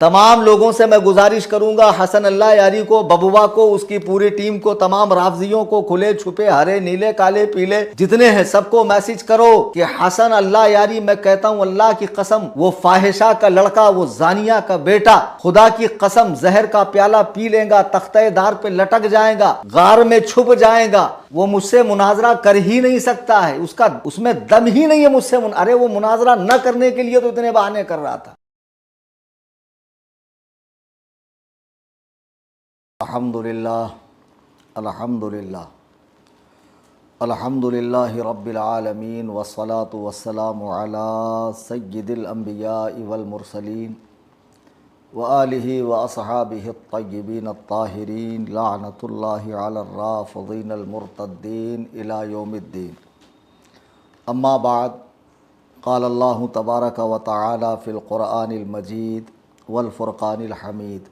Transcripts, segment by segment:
तमाम लोगों से मैं गुजारिश करूंगा, हसन अल्लाह यारी को, बबुआ को, उसकी पूरी टीम को, तमाम राफजियों को, खुले छुपे, हरे नीले काले पीले जितने हैं सबको मैसेज करो कि हसन अल्लाह यारी, मैं कहता हूं अल्लाह की कसम, वो फाहिशा का लड़का, वो जानिया का बेटा, खुदा की कसम जहर का प्याला पी लेगा, तख्तेदार पे लटक जाएगा, गार में छुप जाएगा, वो मुझसे मुनाजरा कर ही नहीं सकता है, उसका उसमें दम ही नहीं है मुझसे। अरे वो मुनाजरा न करने के लिए तो इतने बहाने कर रहा था। अल्हम्दुलिल्लाह, अल्हम्दुलिल्लाह, अल्हम्दुलिल्लाहि रब्बिल आलमीन, वस्सलातु वस्सलामु अला सय्यिदिल अंबियाइ वल मुरसलीन व आलिहि व अस्हाबिहि अत्तय्यिबीन अत्ताहिरीन, लानतुल्लाहि अलर राफ़िदीन अल मुर्तद्दीन इला यौमिद्दीन। अम्मा बाद, क़ाल अल्लाहु तबारक व तआला फ़िल क़ुरआनिल मजीद वल फ़ुरक़ानिल हमीद,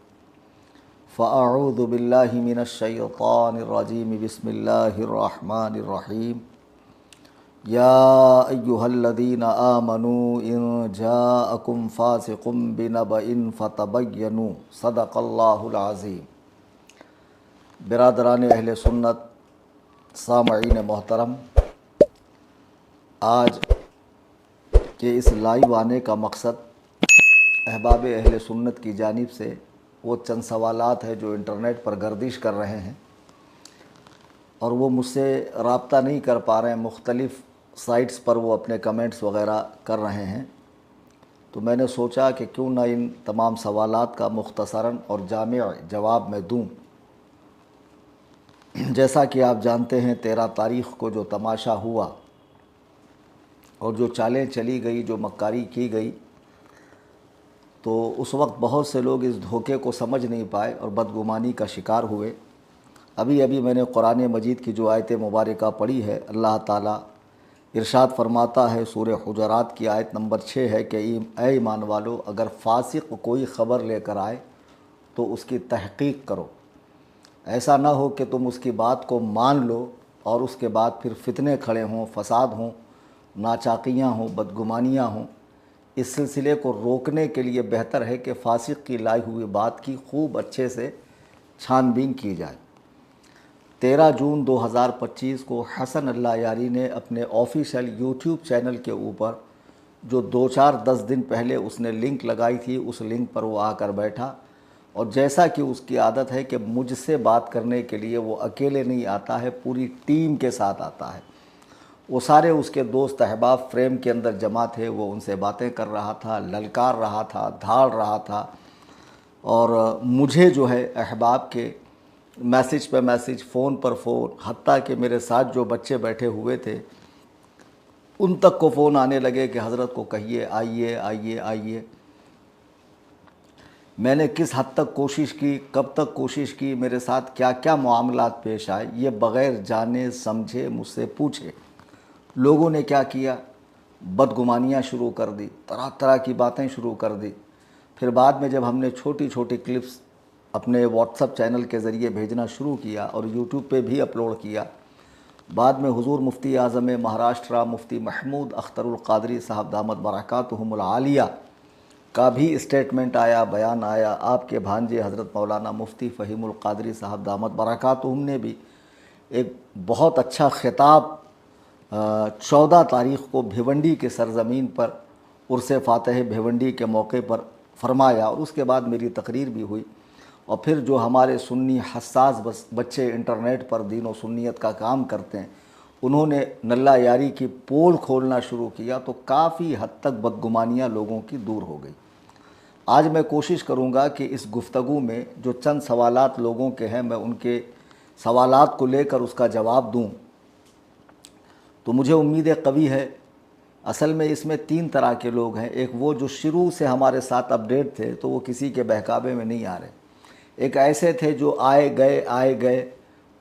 फ़अऊज़ु बिल्लाहि मिनश्शैतानिर्रजीम, बिस्मिल्लाहिर्रहमानिर्रहीम। या अय्युहल्लज़ीना आमनू इन जाअकुम फ़ासिक़ुम बिनबइन फ़तबय्यनू, सदक़ल्लाहुल अज़ीम। बिरादरान अहले सुन्नत, सामईन मोहतरम, आज के इस लाइव आने का मकसद अहबाब अहले सुन्नत की जानिब से वो चंद सवालात है जो इंटरनेट पर गर्दिश कर रहे हैं और वो मुझसे रब्ता नहीं कर पा रहे हैं, मुख्तलिफ़ साइट्स पर वो अपने कमेंट्स वग़ैरह कर रहे हैं। तो मैंने सोचा कि क्यों ना इन तमाम सवालात का मुख्तसरन और जामे जवाब मैं दूँ। जैसा कि आप जानते हैं, 13 तारीख़ को जो तमाशा हुआ और जो चालें चली गई, जो मक्कारी की गई, तो उस वक्त बहुत से लोग इस धोखे को समझ नहीं पाए और बदगुमानी का शिकार हुए। अभी अभी मैंने कुरान मजीद की जो आयत मुबारका पढ़ी है, अल्लाह ताला इरशाद फरमाता है, सूरह हुजरात की आयत नंबर 6 है कि ऐ ईमान वालो, अगर फासिक कोई ख़बर लेकर आए तो उसकी तहक़ीक़ करो। ऐसा ना हो कि तुम उसकी बात को मान लो और उसके बाद फिर फितने खड़े हों, फसाद हों, नाचाकियाँ हों, बदगुमानियाँ हों। इस सिलसिले को रोकने के लिए बेहतर है कि फासिक की लाई हुई बात की खूब अच्छे से छानबीन की जाए। 13 जून 2025 को हसन अल्लाह यारी ने अपने ऑफिशियल यूट्यूब चैनल के ऊपर जो 2-4-10 दिन पहले उसने लिंक लगाई थी, उस लिंक पर वो आकर बैठा और जैसा कि उसकी आदत है कि मुझसे बात करने के लिए वो अकेले नहीं आता है, पूरी टीम के साथ आता है। वो सारे उसके दोस्त अहबाब फ्रेम के अंदर जमा थे, वो उनसे बातें कर रहा था, ललकार रहा था, धाड़ रहा था और मुझे जो है अहबाब के मैसेज पे मैसेज, फ़ोन पर फ़ोन, हत्ता कि मेरे साथ जो बच्चे बैठे हुए थे उन तक को फ़ोन आने लगे कि हज़रत को कहिए आइए आइए आइए। मैंने किस हद तक कोशिश की, कब तक कोशिश की, मेरे साथ क्या क्या मामलात पेश आए, ये बग़ैर जाने समझे मुझसे पूछे लोगों ने क्या किया। बदगुमानियाँ शुरू कर दी, तरह तरह की बातें शुरू कर दी। फिर बाद में जब हमने छोटी छोटी क्लिप्स अपने व्हाट्सएप चैनल के ज़रिए भेजना शुरू किया और यूट्यूब पे भी अपलोड किया, बाद में हुज़ूर मुफ्ती आज़म महाराष्ट्र मुफ्ती महमूद अख्तरुल क़ादरी साहब दामत बरकातुहुमुल आलिया का भी स्टेटमेंट आया, बयान आया। आपके भांजे हज़रत मौलाना मुफ्ती फ़हीमुल क़ादरी साहब दामत बरकातुहुम ने भी एक बहुत अच्छा खिताब 14 तारीख़ को भिवंडी के सरज़मीन पर उर्स फ़ातह भिवंडी के मौके पर फरमाया और उसके बाद मेरी तकरीर भी हुई। और फिर जो हमारे सुन्नी हसास बच्चे इंटरनेट पर दीन और सुन्नियत का काम करते हैं, उन्होंने नल्ला यारी की पोल खोलना शुरू किया, तो काफ़ी हद तक बदगुमानियाँ लोगों की दूर हो गई। आज मैं कोशिश करूँगा कि इस गुफ्तगू में जो चंद सवालात लोगों के हैं, मैं उनके सवालात को लेकर उसका जवाब दूँ। तो मुझे उम्मीद कवी है। असल में इसमें 3 तरह के लोग हैं। एक वो जो शुरू से हमारे साथ अपडेट थे, तो वो किसी के बहकावे में नहीं आ रहे। एक ऐसे थे जो आए गए,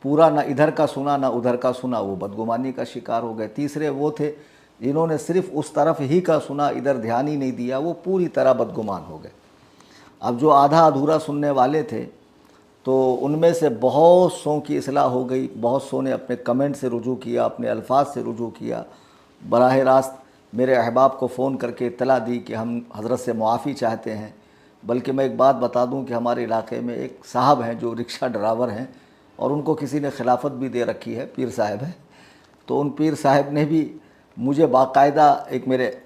पूरा ना इधर का सुना ना उधर का सुना, वो बदगुमानी का शिकार हो गए। तीसरे वो थे जिन्होंने सिर्फ उस तरफ ही का सुना, इधर ध्यान ही नहीं दिया, वो पूरी तरह बदगुमान हो गए। अब जो आधा अधूरा सुनने वाले थे, तो उनमें से बहुत सौ की इस्लाह हो गई। बहुत सौ ने अपने कमेंट से रुजू किया, अपने अल्फाज से रुजू किया, बराह रास्त मेरे अहबाब को फ़ोन करके इत्तला दी कि हम हज़रत से मुआफ़ी चाहते हैं, बल्कि मैं एक बात बता दूं कि हमारे इलाके में एक साहब हैं जो रिक्शा ड्राइवर हैं और उनको किसी ने खिलाफत भी दे रखी है, पीर साहब है। तो उन पीर साहब ने भी मुझे बाकायदा एक मेरे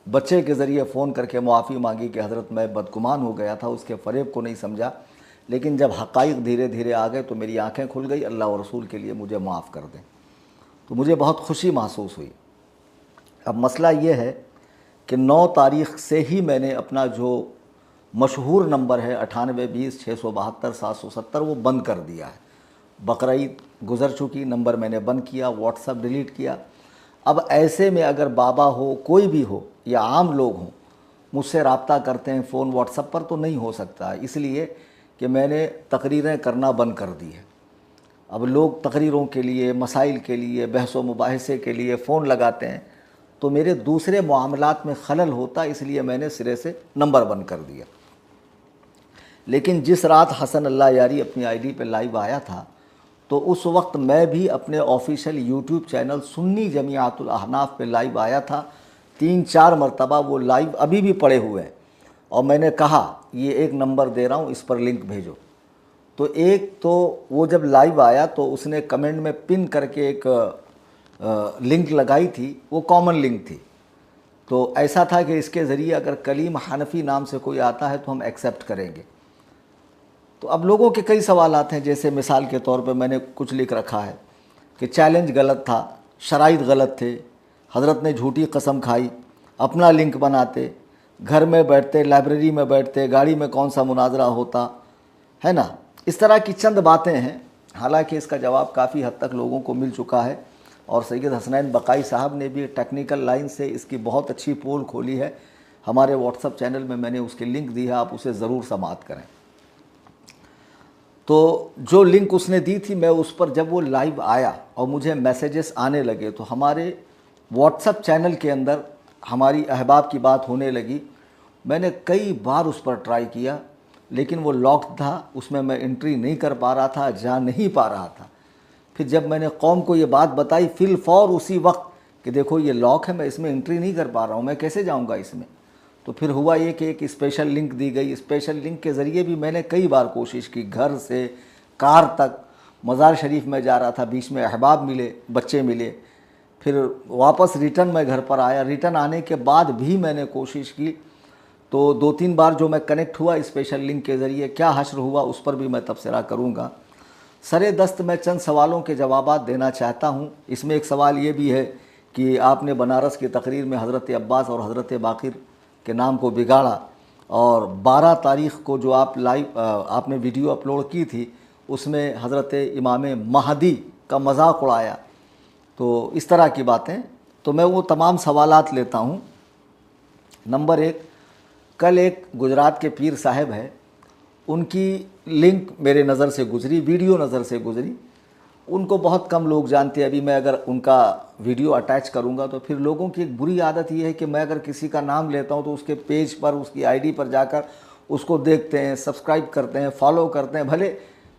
बच्चे के ज़रिए फ़ोन करके मुआफ़ी मांगी कि हज़रत मैं बदगुमान हो गया था, उसके फ़रेब को नहीं समझा, लेकिन जब हक़ाइक़ धीरे धीरे आ गए तो मेरी आंखें खुल गई, अल्लाह और रसूल के लिए मुझे माफ़ कर दें। तो मुझे बहुत खुशी महसूस हुई। अब मसला ये है कि 9 तारीख़ से ही मैंने अपना जो मशहूर नंबर है 9820-672-770 वो बंद कर दिया है। बकरीद गुज़र चुकी, नंबर मैंने बंद किया, व्हाट्सअप डिलीट किया। अब ऐसे में अगर बाबा हो, कोई भी हो या आम लोग हों, मुझसे रब्ता करते हैं फ़ोन व्हाट्सअप पर तो नहीं हो सकता, इसलिए कि मैंने तकरीरें करना बंद कर दी है। अब लोग तकरीरों के लिए, मसाइल के लिए, बहस व मुबाहिसे के लिए फ़ोन लगाते हैं तो मेरे दूसरे मामलात में खलल होता, इसलिए मैंने सिरे से नंबर बंद कर दिया। लेकिन जिस रात हसन अल्लाह यारी अपनी आईडी पे लाइव आया था तो उस वक्त मैं भी अपने official YouTube channel Sunni Jamiatul Ahnaf पे लाइव आया था। 3-4 मरतबा वो लाइव अभी भी पड़े हुए हैं और मैंने कहा ये एक नंबर दे रहा हूँ, इस पर लिंक भेजो। तो एक तो वो जब लाइव आया तो उसने कमेंट में पिन करके एक लिंक लगाई थी, वो कॉमन लिंक थी। तो ऐसा था कि इसके ज़रिए अगर कलीम हनफी नाम से कोई आता है तो हम एक्सेप्ट करेंगे। तो अब लोगों के कई सवालात हैं, जैसे मिसाल के तौर पे मैंने कुछ लिख रखा है कि चैलेंज गलत था, शराइत गलत थे, हज़रत ने झूठी कसम खाई, अपना लिंक बनाते, घर में बैठते, लाइब्रेरी में बैठते, गाड़ी में कौन सा मुनाजरा होता है ना। इस तरह की चंद बातें हैं। हालांकि इसका जवाब काफ़ी हद तक लोगों को मिल चुका है और सैयद हसनैन बकाई साहब ने भी टेक्निकल लाइन से इसकी बहुत अच्छी पोल खोली है। हमारे व्हाट्सएप चैनल में मैंने उसकी लिंक दी है, आप उसे ज़रूर समाअत करें। तो जो लिंक उसने दी थी, मैं उस पर जब वो लाइव आया और मुझे मैसेजेस आने लगे तो हमारे व्हाट्सएप चैनल के अंदर हमारी अहबाब की बात होने लगी। मैंने कई बार उस पर ट्राई किया लेकिन वो लॉक्ड था, उसमें मैं एंट्री नहीं कर पा रहा था, जा नहीं पा रहा था। फिर जब मैंने कौम को ये बात बताई फिल फौर उसी वक्त कि देखो ये लॉक है, मैं इसमें एंट्री नहीं कर पा रहा हूँ, मैं कैसे जाऊँगा इसमें। तो फिर हुआ ये कि एक स्पेशल लिंक दी गई। स्पेशल लिंक के ज़रिए भी मैंने कई बार कोशिश की, घर से कार तक, मज़ार शरीफ में जा रहा था, बीच में अहबाब मिले, बच्चे मिले, फिर वापस रिटर्न मैं घर पर आया। रिटर्न आने के बाद भी मैंने कोशिश की, तो 2-3 बार जो मैं कनेक्ट हुआ स्पेशल लिंक के ज़रिए, क्या हश्र हुआ उस पर भी मैं तबसरा करूँगा। सरे दस्त मैं चंद सवालों के जवाबात देना चाहता हूँ। इसमें एक सवाल ये भी है कि आपने बनारस की तकरीर में हज़रत अब्बास और हज़रत बाक़िर के नाम को बिगाड़ा और 12 तारीख़ को जो आप लाइव आपने वीडियो अपलोड की थी उसमें हज़रत इमाम महदी का मजाक उड़ाया। तो इस तरह की बातें, तो मैं वो तमाम सवालात लेता हूँ। नंबर 1, कल एक गुजरात के पीर साहब है, उनकी लिंक मेरे नज़र से गुज़री, वीडियो नज़र से गुज़री। उनको बहुत कम लोग जानते हैं। अभी मैं अगर उनका वीडियो अटैच करूंगा तो फिर लोगों की एक बुरी आदत ये है कि मैं अगर किसी का नाम लेता हूं तो उसके पेज पर, उसकी आईडी पर जाकर उसको देखते हैं, सब्सक्राइब करते हैं, फॉलो करते हैं। भले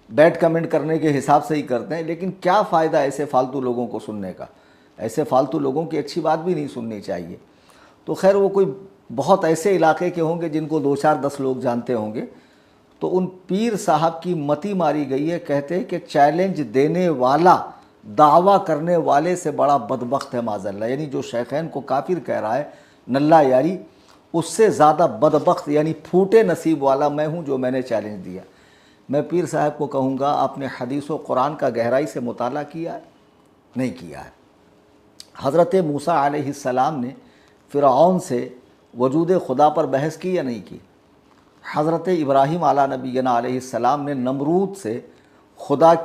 बैड कमेंट करने के हिसाब से ही करते हैं, लेकिन क्या फ़ायदा ऐसे फालतू लोगों को सुनने का। ऐसे फालतू लोगों की अच्छी बात भी नहीं सुननी चाहिए। तो खैर वो कोई बहुत ऐसे इलाके के होंगे जिनको 2-4-10 लोग जानते होंगे। तो उन पीर साहब की मती मारी गई है। कहते हैं कि चैलेंज देने वाला दावा करने वाले से बड़ा बदबख्त है माज़अल्लाह। यानी जो शेखैन को काफिर कह रहा है नल्ला यारी, उससे ज़्यादा बदबख्त यानी फूटे नसीब वाला मैं हूँ जो मैंने चैलेंज दिया। मैं पीर साहब को कहूँगा, आपने हदीस व कुरान का गहराई से मुताला किया है? नहीं किया है। हज़रत मूसा अलैहिस्सलाम ने फ़िरऔन से वजूद खुदा पर बहस की या नहीं की? हज़रत इब्राहीम आला नबीना अलैहिस्सलाम ने नमरूद से खुदा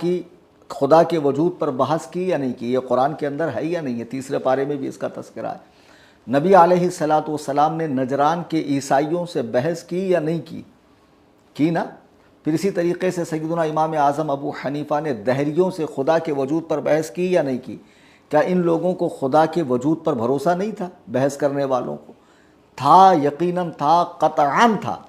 के वजूद पर बहस की या नहीं की? ये कुरान के अंदर है या नहीं है? 3 पारे में भी इसका तज़किरा है। नबी अलैहिस्सलातु वस्सलाम ने नजरान के ईसाइयों से बहस की या नहीं की? की ना। फिर इसी तरीक़े से सैयदना इमाम आज़म अबू हनीफ़ा ने दहरियों से खुदा के वजूद पर बहस की या नहीं की? क्या इन लोगों को खुदा के वजूद पर भरोसा नहीं था? बहस करने वालों को था, यकीनन था, क़तअन था,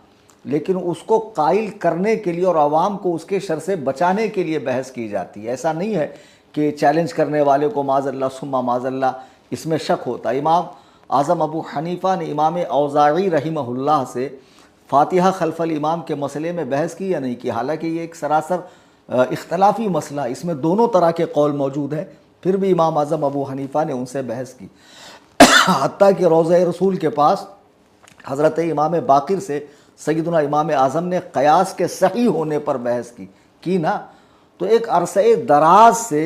लेकिन उसको कायल करने के लिए और आवाम को उसके शर से बचाने के लिए बहस की जाती है। ऐसा नहीं है कि चैलेंज करने वाले को माज़अल्लाह सुम्मा माज़अल्लाह इसमें शक होता। इमाम आज़म अबू हनीफ़ा ने इमाम औज़ाई रहिमहुल्लाह से फातिहा खल्फल इमाम के मसले में बहस की या नहीं की? हालांकि ये एक सरासर इख्तलाफी मसला, इसमें दोनों तरह के कौल मौजूद है, फिर भी इमाम आज़म अबू हनीफ़ा ने उनसे बहस की। हत्ता कि रोज़े रसूल के पास हज़रत इमाम बाक़िर से सैयदना इमाम आज़म ने क़यास के सही होने पर बहस की ना। तो एक अरसे दराज से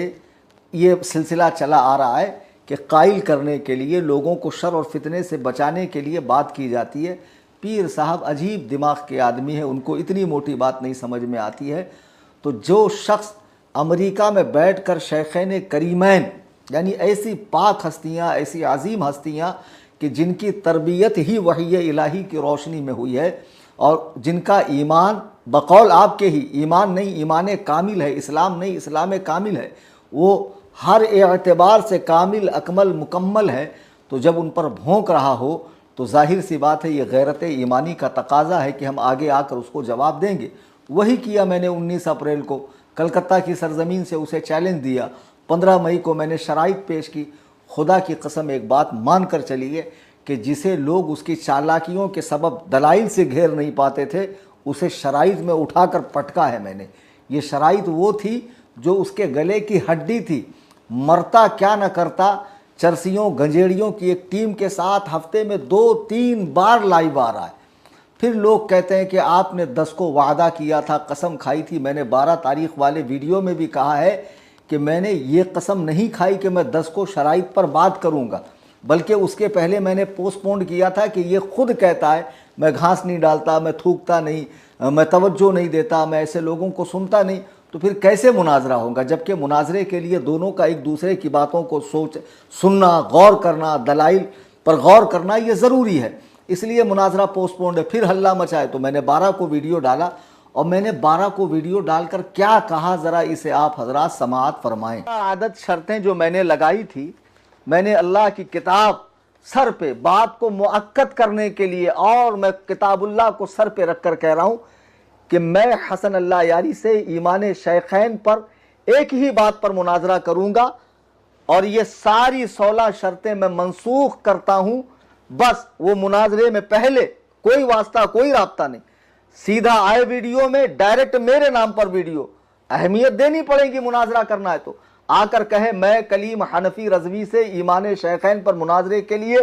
ये सिलसिला चला आ रहा है कि कायल करने के लिए, लोगों को शर और फितने से बचाने के लिए बात की जाती है। पीर साहब अजीब दिमाग के आदमी हैं, उनको इतनी मोटी बात नहीं समझ में आती है। तो जो शख्स अमेरिका में बैठकर शेखैन करीमैन यानी ऐसी पाक हस्तियाँ, ऐसी अजीम हस्तियाँ कि जिनकी तरबियत ही वही इलाही की रोशनी में हुई है और जिनका ईमान बकौल आपके ही ईमान नहीं, ईमान कामिल है, इस्लाम नहीं, इस्लाम कामिल है, वो हर एतबार से कामिल अकमल मुकम्मल है। तो जब उन पर भौंक रहा हो तो जाहिर सी बात है ये गैरत ईमानी का तकाजा है कि हम आगे आकर उसको जवाब देंगे। वही किया मैंने 19 अप्रैल को कलकत्ता की सरजमीन से उसे चैलेंज दिया। 15 मई को मैंने शराइत पेश की। खुदा की कसम एक बात मान कर चलिए कि जिसे लोग उसकी चालाकियों के सबब दलाइल से घेर नहीं पाते थे, उसे शराइत में उठाकर पटका है मैंने। ये शराइत वो थी जो उसके गले की हड्डी थी। मरता क्या न करता, चरसियों गंजेड़ियों की एक टीम के साथ हफ्ते में 2-3 बार लाइव आ रहा है। फिर लोग कहते हैं कि आपने 10 को वादा किया था, कसम खाई थी। मैंने 12 तारीख वाले वीडियो में भी कहा है कि मैंने ये कसम नहीं खाई कि मैं 10 को शराइत पर बात करूँगा, बल्कि उसके पहले मैंने पोस्टपोन किया था कि ये खुद कहता है मैं घास नहीं डालता, मैं थूकता नहीं, मैं तवज्जो नहीं देता, मैं ऐसे लोगों को सुनता नहीं। तो फिर कैसे मुनाजरा होगा? जबकि मुनाजरे के लिए दोनों का एक दूसरे की बातों को सुनना, गौर करना, दलाइल पर गौर करना ये ज़रूरी है। इसलिए मुनाजरा पोस्टपोन्ड है। फिर हल्ला मचाए तो मैंने 12 को वीडियो डाला और मैंने 12 को वीडियो डालकर क्या कहा, ज़रा इसे आप हजरात समाअत फरमाएँ। आदत शर्तें जो मैंने लगाई थी, मैंने अल्लाह की किताब सर पे बात को मुअक्कद करने के लिए, और मैं किताबुल्लाह को सर पे रख कर कह रहा हूँ कि मैं हसन अल्लाह यारी से ईमान शेखैन पर एक ही बात पर मुनाजरा करूँगा और ये सारी 16 शर्तें मैं मनसूख करता हूँ। बस वो मुनाजरे में पहले कोई वास्ता, कोई राब्ता नहीं, सीधा आए वीडियो में, डायरेक्ट मेरे नाम पर वीडियो। अहमियत देनी पड़ेगी, मुनाजरा करना है तो आकर कहे मैं कलीम हनफी रजवी से ईमान शेखैन पर मुनाजरे के लिए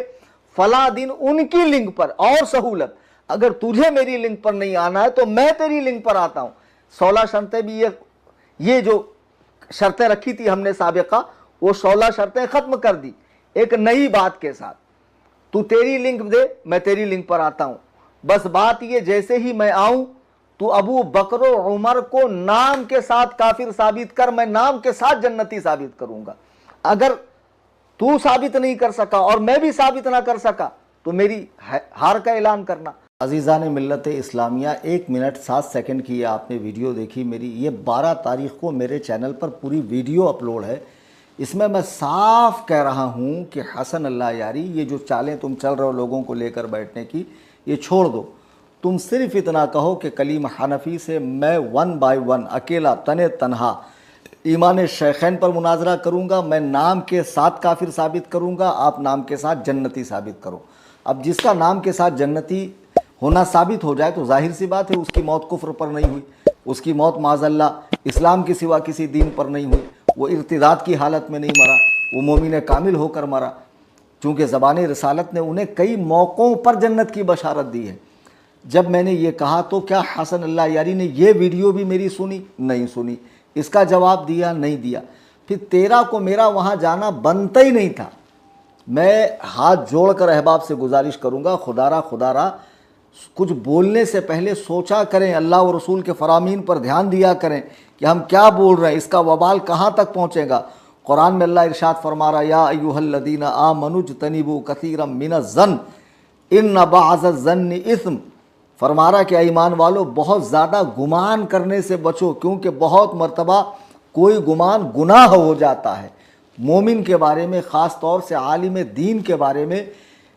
फला दिन उनकी लिंक पर, और सहूलत अगर तुझे मेरी लिंक पर नहीं आना है तो मैं तेरी लिंक पर आता हूँ। 16 शर्तें भी ये जो शर्तें रखी थी हमने साबिका, वो 16 शर्तें खत्म कर दी एक नई बात के साथ। तू तेरी लिंक दे, मैं तेरी लिंक पर आता हूँ। बस बात ये, जैसे ही मैं आऊँ तू अबू बकर उमर को नाम के साथ काफिर साबित कर, मैं नाम के साथ जन्नती साबित करूंगा। अगर तू साबित नहीं कर सका और मैं भी साबित ना कर सका तो मेरी हार का ऐलान करना। अजीज़ान मिल्लत इस्लामिया, 1 मिनट 7 सेकंड की आपने वीडियो देखी मेरी। ये 12 तारीख़ को मेरे चैनल पर पूरी वीडियो अपलोड है। इसमें मैं साफ कह रहा हूँ कि हसन अल्लाह यारी, ये जो चालें तुम चल रहे हो लोगों को लेकर बैठने की, ये छोड़ दो। तुम सिर्फ इतना कहो कि कलीम हनफी से मैं 1 बाय 1 अकेला तने तनहा ईमान शेखैन पर मुनाजरा करूँगा, मैं नाम के साथ काफिर साबित करूँगा, आप नाम के साथ जन्नती साबित करो। अब जिसका नाम के साथ जन्नती होना साबित हो जाए तो जाहिर सी बात है उसकी मौत कुफ्र पर नहीं हुई, उसकी मौत माज़ल्ला इस्लाम के सिवा किसी दीन पर नहीं हुई, वो इर्तिदाद की हालत में नहीं मरा, वो मोमिन कामिल होकर मरा। चूँकि ज़बान रिसालत ने उन्हें कई मौक़ों पर जन्नत की बशारत दी है। जब मैंने ये कहा तो क्या हसन अल्लाह यारी ने ये वीडियो भी मेरी सुनी? नहीं सुनी। इसका जवाब दिया? नहीं दिया। फिर 13 को मेरा वहाँ जाना बनता ही नहीं था। मैं हाथ जोड़कर अहबाब से गुजारिश करूँगा, खुदारा कुछ बोलने से पहले सोचा करें, अल्लाह और रसूल के फरामीन पर ध्यान दिया करें कि हम क्या बोल रहे हैं, इसका वबाल कहाँ तक पहुँचेगा। कुरान में अल्लाह इरशाद फरमा रहा, या अय्युहल्लज़ीना आमनू इज्तनिबू कसीरम मिनज़्ज़न इन्न बअज़-ज़न्नि इस्म। फरमा रहा कि ईमान वालों, बहुत ज़्यादा गुमान करने से बचो, क्योंकि बहुत मर्तबा कोई गुमान गुनाह हो जाता है। मोमिन के बारे में, ख़ास तौर से आलिम दीन के बारे में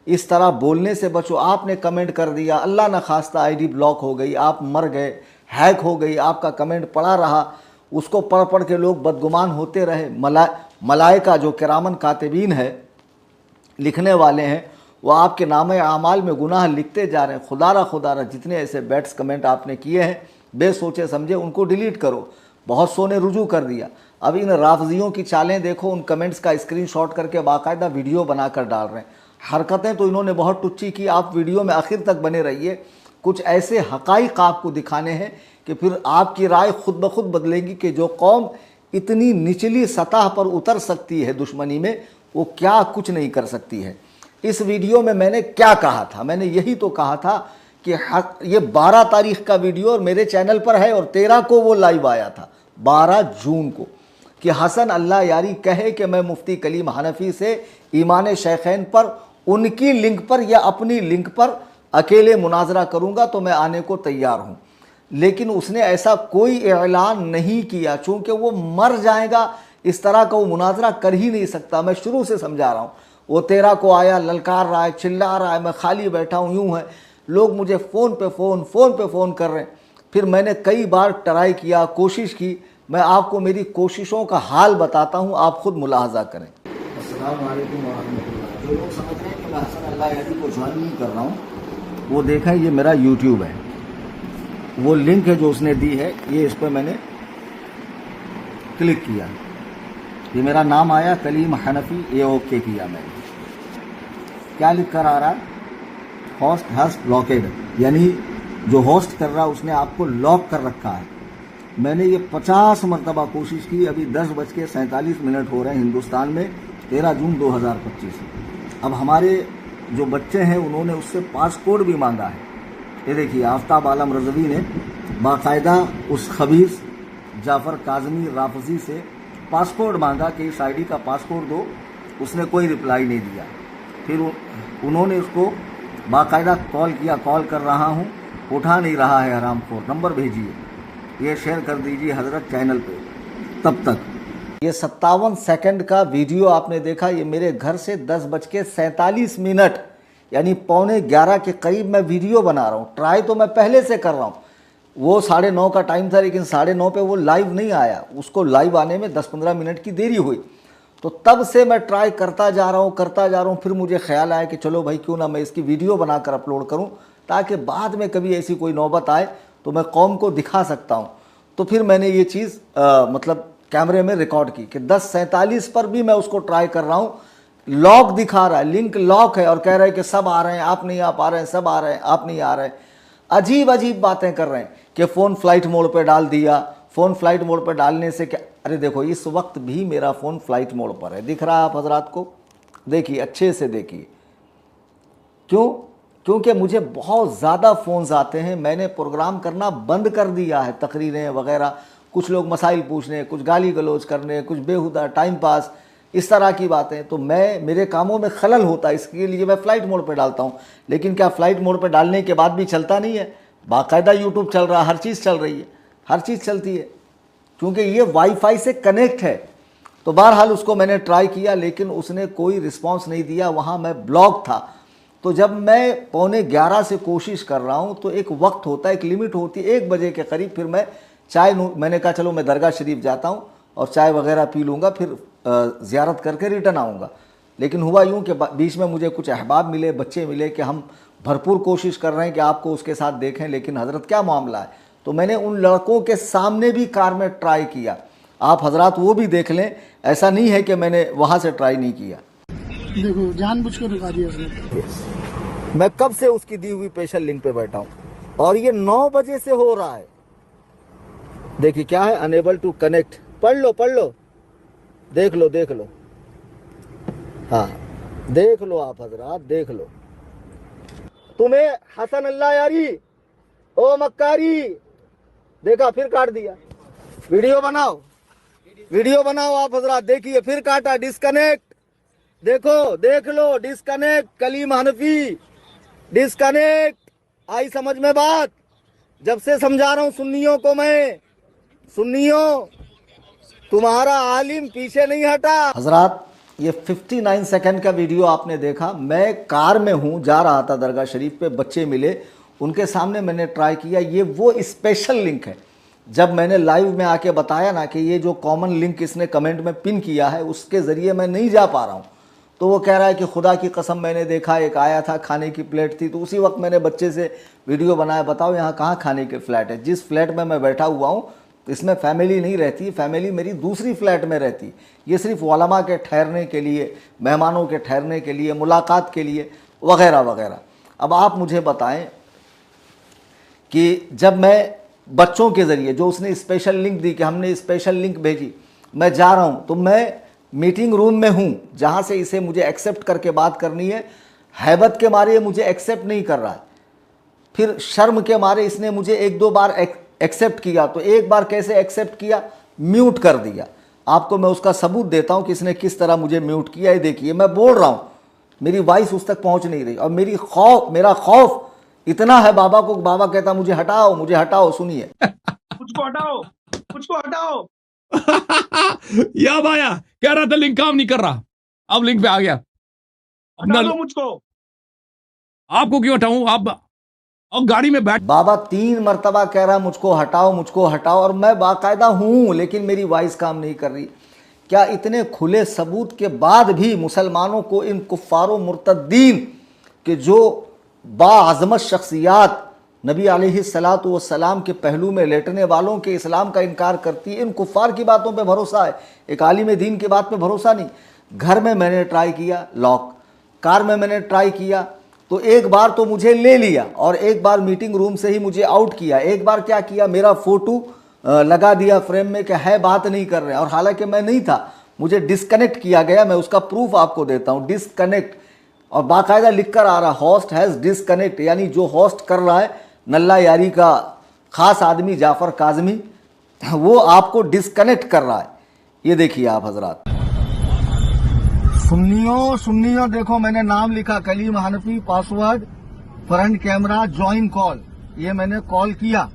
इस तरह बोलने से बचो। आपने कमेंट कर दिया, अल्लाह न खास्ता आईडी ब्लॉक हो गई, आप मर गए, हैक हो गई, आपका कमेंट पड़ा रहा, उसको पढ़ पढ़ के लोग बदगुमान होते रहे। मलाइका जो किरामन कातिबीन है, लिखने वाले हैं, वो आपके नामे आमाल में गुनाह लिखते जा रहे हैं। खुदारा जितने ऐसे बैट्स कमेंट आपने किए हैं बेसोचे समझे उनको डिलीट करो। बहुत सौ ने रुजू कर दिया। अब इन राफजियों की चालें देखो, उन कमेंट्स का स्क्रीनशॉट करके बाकायदा वीडियो बनाकर डाल रहे हैं। हरकतें तो इन्होंने बहुत टुच्ची की। आप वीडियो में आखिर तक बने रहिए, कुछ ऐसे हकाइक आपको दिखाने हैं कि फिर आपकी राय खुद ब खुद बदलेगी कि जो कौम इतनी निचली सतह पर उतर सकती है दुश्मनी में, वो क्या कुछ नहीं कर सकती है। इस वीडियो में मैंने क्या कहा था? मैंने यही तो कहा था कि ये 12 तारीख का वीडियो और मेरे चैनल पर है और 13 को वो लाइव आया था, 12 जून को, कि हसन अल्लाह यारी कहे कि मैं मुफ्ती कलीम हनफी से ईमान शैखैन पर, उनकी लिंक पर या अपनी लिंक पर अकेले मुनाजरा करूंगा तो मैं आने को तैयार हूं। लेकिन उसने ऐसा कोई ऐलान नहीं किया, चूंकि वो मर जाएगा, इस तरह का वो मुनाजरा कर ही नहीं सकता। मैं शुरू से समझा रहा हूं। वो 13 को आया, ललकार रहा है, चिल्ला रहा है, मैं खाली बैठा हूं, यूं है। लोग मुझे फ़ोन पे फ़ोन कर रहे हैं। फिर मैंने कई बार ट्राई किया, कोशिश की। मैं आपको मेरी कोशिशों का हाल बताता हूं, आप खुद मुलाहजा करें। अस्सलाम वालेकुम वरहमतुल्लाह। जो लोग समझ रहे हैं कि मैं हसन अल्लाह यारी को ज्वाइन नहीं कर रहा हूँ, वो देखें, ये मेरा यूट्यूब है, वो लिंक है जो उसने दी है, ये इस पर मैंने क्लिक किया, ये मेरा नाम आया कलीम हनफी, ये ओके किया मैंने। क्या लिख कर आ रहा है? होस्ट हैज ब्लॉकेड, यानी जो होस्ट कर रहा है उसने आपको लॉक कर रखा है। मैंने ये 50 मरतबा कोशिश की। अभी 10:47 हो रहे हैं हिंदुस्तान में, 13 जून 2025। अब हमारे जो बच्चे हैं उन्होंने उससे पासपोर्ट भी मांगा है। ये देखिए, आफ्ताब आलम रजवी ने बाकायदा उस खबीस जाफ़र काज़मी राफजी से पासपोर्ट मांगा कि इस आईडी का पासपोर्ट दो। उसने कोई रिप्लाई नहीं दिया। फिर उन्होंने उसको बाकायदा कॉल किया, कॉल कर रहा हूँ, उठा नहीं रहा है हरामखोर, नंबर भेजिए, ये शेयर कर दीजिए हजरत चैनल पे। तब तक ये 57 सेकंड का वीडियो आपने देखा। ये मेरे घर से 10:47 यानी 10:45 के करीब मैं वीडियो बना रहा हूँ। ट्राई तो मैं पहले से कर रहा हूँ। वो 9:30 का टाइम था, लेकिन 9:30 पे वो लाइव नहीं आया। उसको लाइव आने में 10-15 मिनट की देरी हुई। तो तब से मैं ट्राई करता जा रहा हूँ। फिर मुझे ख्याल आया कि चलो भाई, क्यों ना मैं इसकी वीडियो बनाकर अपलोड करूँ, ताकि बाद में कभी ऐसी कोई नौबत आए तो मैं कौम को दिखा सकता हूँ। तो फिर मैंने ये चीज़ मतलब कैमरे में रिकॉर्ड की कि 10:47 पर भी मैं उसको ट्राई कर रहा हूँ। लॉक दिखा रहा है, लिंक लॉक है, और कह रहा है कि सब आ रहे हैं, आप नहीं आ पा रहे हैं, सब आ रहे हैं, आप नहीं आ रहे हैं। अजीब अजीब बातें कर रहे हैं कि फ़ोन फ्लाइट मोड पे डाल दिया। फ़ोन फ्लाइट मोड पे डालने से क्या? अरे देखो, इस वक्त भी मेरा फ़ोन फ्लाइट मोड पर है, दिख रहा है आप हजरात को? देखिए, अच्छे से देखिए। क्यों? क्योंकि मुझे बहुत ज़्यादा फ़ोन्स आते हैं। मैंने प्रोग्राम करना बंद कर दिया है, तकरीरें वगैरह, कुछ लोग मसाइल पूछने, कुछ गाली गलौज करने, कुछ बेहुदा टाइम पास, इस तरह की बातें। तो मेरे कामों में खलल होता है, इसके लिए मैं फ़्लाइट मोड पे डालता हूँ। लेकिन क्या फ़्लाइट मोड पे डालने के बाद भी चलता नहीं है? बाकायदा यूट्यूब चल रहा है, हर चीज़ चल रही है, हर चीज़ चलती है, क्योंकि ये वाईफाई से कनेक्ट है। तो बहरहाल उसको मैंने ट्राई किया, लेकिन उसने कोई रिस्पॉन्स नहीं दिया। वहाँ मैं ब्लॉक था। तो जब मैं 10:45 से कोशिश कर रहा हूँ तो एक वक्त होता है, एक लिमिट होती है, 1 बजे के करीब फिर मैं मैंने कहा चलो मैं दरगाह शरीफ जाता हूँ और चाय वगैरह पी लूँगा, फिर ज़ियारत करके रिटर्न आऊँगा। लेकिन हुआ यूँ कि बीच में मुझे कुछ अहबाब मिले, बच्चे मिले कि हम भरपूर कोशिश कर रहे हैं कि आपको उसके साथ देखें, लेकिन हज़रत क्या मामला है। तो मैंने उन लड़कों के सामने भी कार में ट्राई किया। आप हजरात वो भी देख लें, ऐसा नहीं है कि मैंने वहाँ से ट्राई नहीं किया। देखो, जानबूझ के रुका दिया उसने। मैं कब से उसकी दी हुई स्पेशल लिंक पे बैठा हूँ और ये 9 बजे से हो रहा है। देखिए क्या है, अनेबल टू कनेक्ट। पढ़ लो, देख लो, हाँ देख लो आप हजरात, देख लो। तुम्हें हसन अल्लाह यारी, ओ मक्कारी, देखा फिर काट दिया। वीडियो बनाओ आप हजरात, देखिए फिर काटा, डिस्कनेक्ट। देखो, देख लो, डिस्कनेक्ट, कलीम हनफी, डिस्कनेक्ट। आई समझ में बात? जब से समझा रहा हूं सुन्नियों को मैं, सुन्नियों, तुम्हारा आलिम पीछे नहीं हटा। हजरात, ये 59 सेकंड का वीडियो आपने देखा। मैं कार में हूं, जा रहा था दरगाह शरीफ पे, बच्चे मिले, उनके सामने मैंने ट्राई किया। ये वो स्पेशल लिंक है। जब मैंने लाइव में आके बताया ना कि ये जो कॉमन लिंक इसने कमेंट में पिन किया है, उसके ज़रिए मैं नहीं जा पा रहा हूँ, तो वो कह रहा है कि खुदा की कसम मैंने देखा, एक आया था, खाने की प्लेट थी, तो उसी वक्त मैंने बच्चे से वीडियो बनाया, बताओ यहाँ कहाँ खाने के फ्लैट है। जिस फ्लैट में मैं बैठा हुआ हूँ इसमें फैमिली नहीं रहती, फैमिली मेरी दूसरी फ्लैट में रहती। ये सिर्फ उलमा के ठहरने के लिए, मेहमानों के ठहरने के लिए, मुलाकात के लिए वगैरह वगैरह। अब आप मुझे बताएं कि जब मैं बच्चों के ज़रिए, जो उसने स्पेशल लिंक दी कि हमने स्पेशल लिंक भेजी, मैं जा रहा हूँ तो मैं मीटिंग रूम में हूँ जहाँ से इसे मुझे एक्सेप्ट करके बात करनी है, हैबत के मारे मुझे एक्सेप्ट नहीं कर रहा है, फिर शर्म के मारे इसने मुझे एक दो बार एक्सेप्ट किया, तो एक बार कैसे एक्सेप्ट किया, म्यूट कर दिया। आपको मैं उसका सबूत देता हूँ कि इसने किस तरह मुझे म्यूट किया। ये देखिए, मैं बोल रहा हूँ, मेरी वॉइस उस तक पहुँच नहीं रही, और मेरा खौफ इतना है बाबा को, बाबा कहता मुझे हटाओ, मुझे हटाओ। सुनिए, मुझको हटाओ, मुझको हटाओ। या भाया कह रहा था लिंक काम नहीं कर रहा, अब लिंक पे आ गया। हटा दो मुझको। आपको क्यों हटाऊं? आप और गाड़ी में बैठ। बाबा 3 मरतबा कह रहा मुझको हटाओ, मुझको हटाओ, और मैं बाकायदा हूँ, लेकिन मेरी वॉइस काम नहीं कर रही। क्या इतने खुले सबूत के बाद भी मुसलमानों को, इन कुफ्फारों मुर्तद्दीन के जो बाअज़मत शख्सियात नबी अलैहिस्सलातु वस्सलाम के पहलू में लेटने वालों के इस्लाम का इनकार करती है, इन कुफ्फार की बातों पे भरोसा है, एक आलिम दीन की बात पे भरोसा नहीं। घर में मैंने ट्राई किया लॉक, कार में मैंने ट्राई किया तो एक बार तो मुझे ले लिया, और एक बार मीटिंग रूम से ही मुझे आउट किया। एक बार क्या किया, मेरा फ़ोटो लगा दिया फ्रेम में कि है बात नहीं कर रहे हैं, और हालांकि मैं नहीं था, मुझे डिस्कनेक्ट किया गया। मैं उसका प्रूफ आपको देता हूँ, डिस्कनेक्ट, और बाकायदा लिख कर आ रहा, होस्ट हैज़ डिस्कनेक्ट, यानी जो होस्ट कर रहा है नल्ला यारी का ख़ास आदमी जाफ़र काज़मी, वो आपको डिस्कनेक्ट कर रहा है। ये देखिए आप हजरात। सुन्नियों देखो, मैंने नाम लिखा Kaleem Hanfi, password front camera, join call, ये मैंने कॉल किया।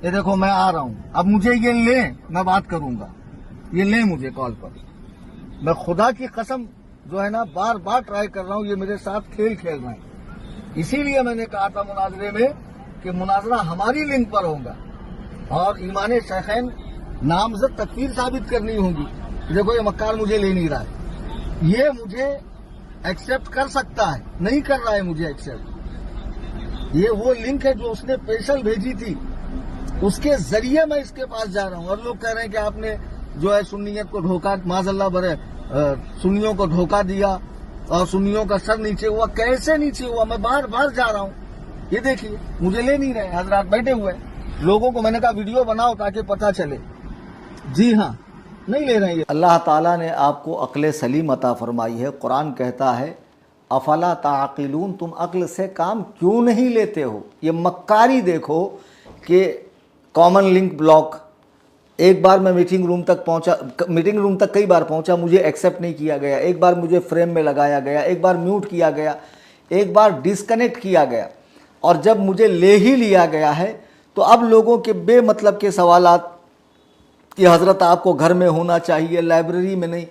ये देखो मैं आ रहा हूं, अब मुझे ये ले, मैं बात करूंगा, ये ले मुझे कॉल पर। मैं खुदा की कसम जो है ना बार बार ट्राई कर रहा हूं, ये मेरे साथ खेल खेल रहे हैं। इसीलिए मैंने कहा था मुनाजरे में कि मुनाजरा हमारी लिंक पर होगा और ईमान शैखैन नामजद तकफीर साबित करनी होगी। देखो ये मक्कार मुझे ले नहीं रहा है, ये मुझे एक्सेप्ट कर सकता है, नहीं कर रहा है मुझे एक्सेप्ट। ये वो लिंक है जो उसने स्पेशल भेजी थी, उसके जरिए मैं इसके पास जा रहा हूं। और लोग कह रहे हैं कि आपने जो है सुन्नियत को धोखा, माज़अल्लाह बरे, सुन्नियों को धोखा दिया और सुन्नियों का सर नीचे हुआ। कैसे नीचे हुआ, मैं बार बार जा रहा हूं। ये देखिए मुझे ले नहीं रहे, हजरात बैठे हुए हैं। लोगों को मैंने कहा वीडियो बनाओ ताकि पता चले। जी हाँ, नहीं ले रहे हैं। अल्लाह ताला ने आपको अक्ल सलीम अता फरमाई है। कुरान कहता है अफला ताक़िलून, तुम अक्ल से काम क्यों नहीं लेते हो। ये मक्कारी देखो कि कॉमन लिंक ब्लॉक, एक बार मैं मीटिंग रूम तक पहुंचा, मीटिंग रूम तक कई बार पहुंचा, मुझे एक्सेप्ट नहीं किया गया। एक बार मुझे फ्रेम में लगाया गया, एक बार म्यूट किया गया, एक बार डिस्कनेक्ट किया गया, और जब मुझे ले ही लिया गया है तो अब लोगों के बेमतलब के सवालात कि हज़रत आपको घर में होना चाहिए, लाइब्रेरी में नहीं।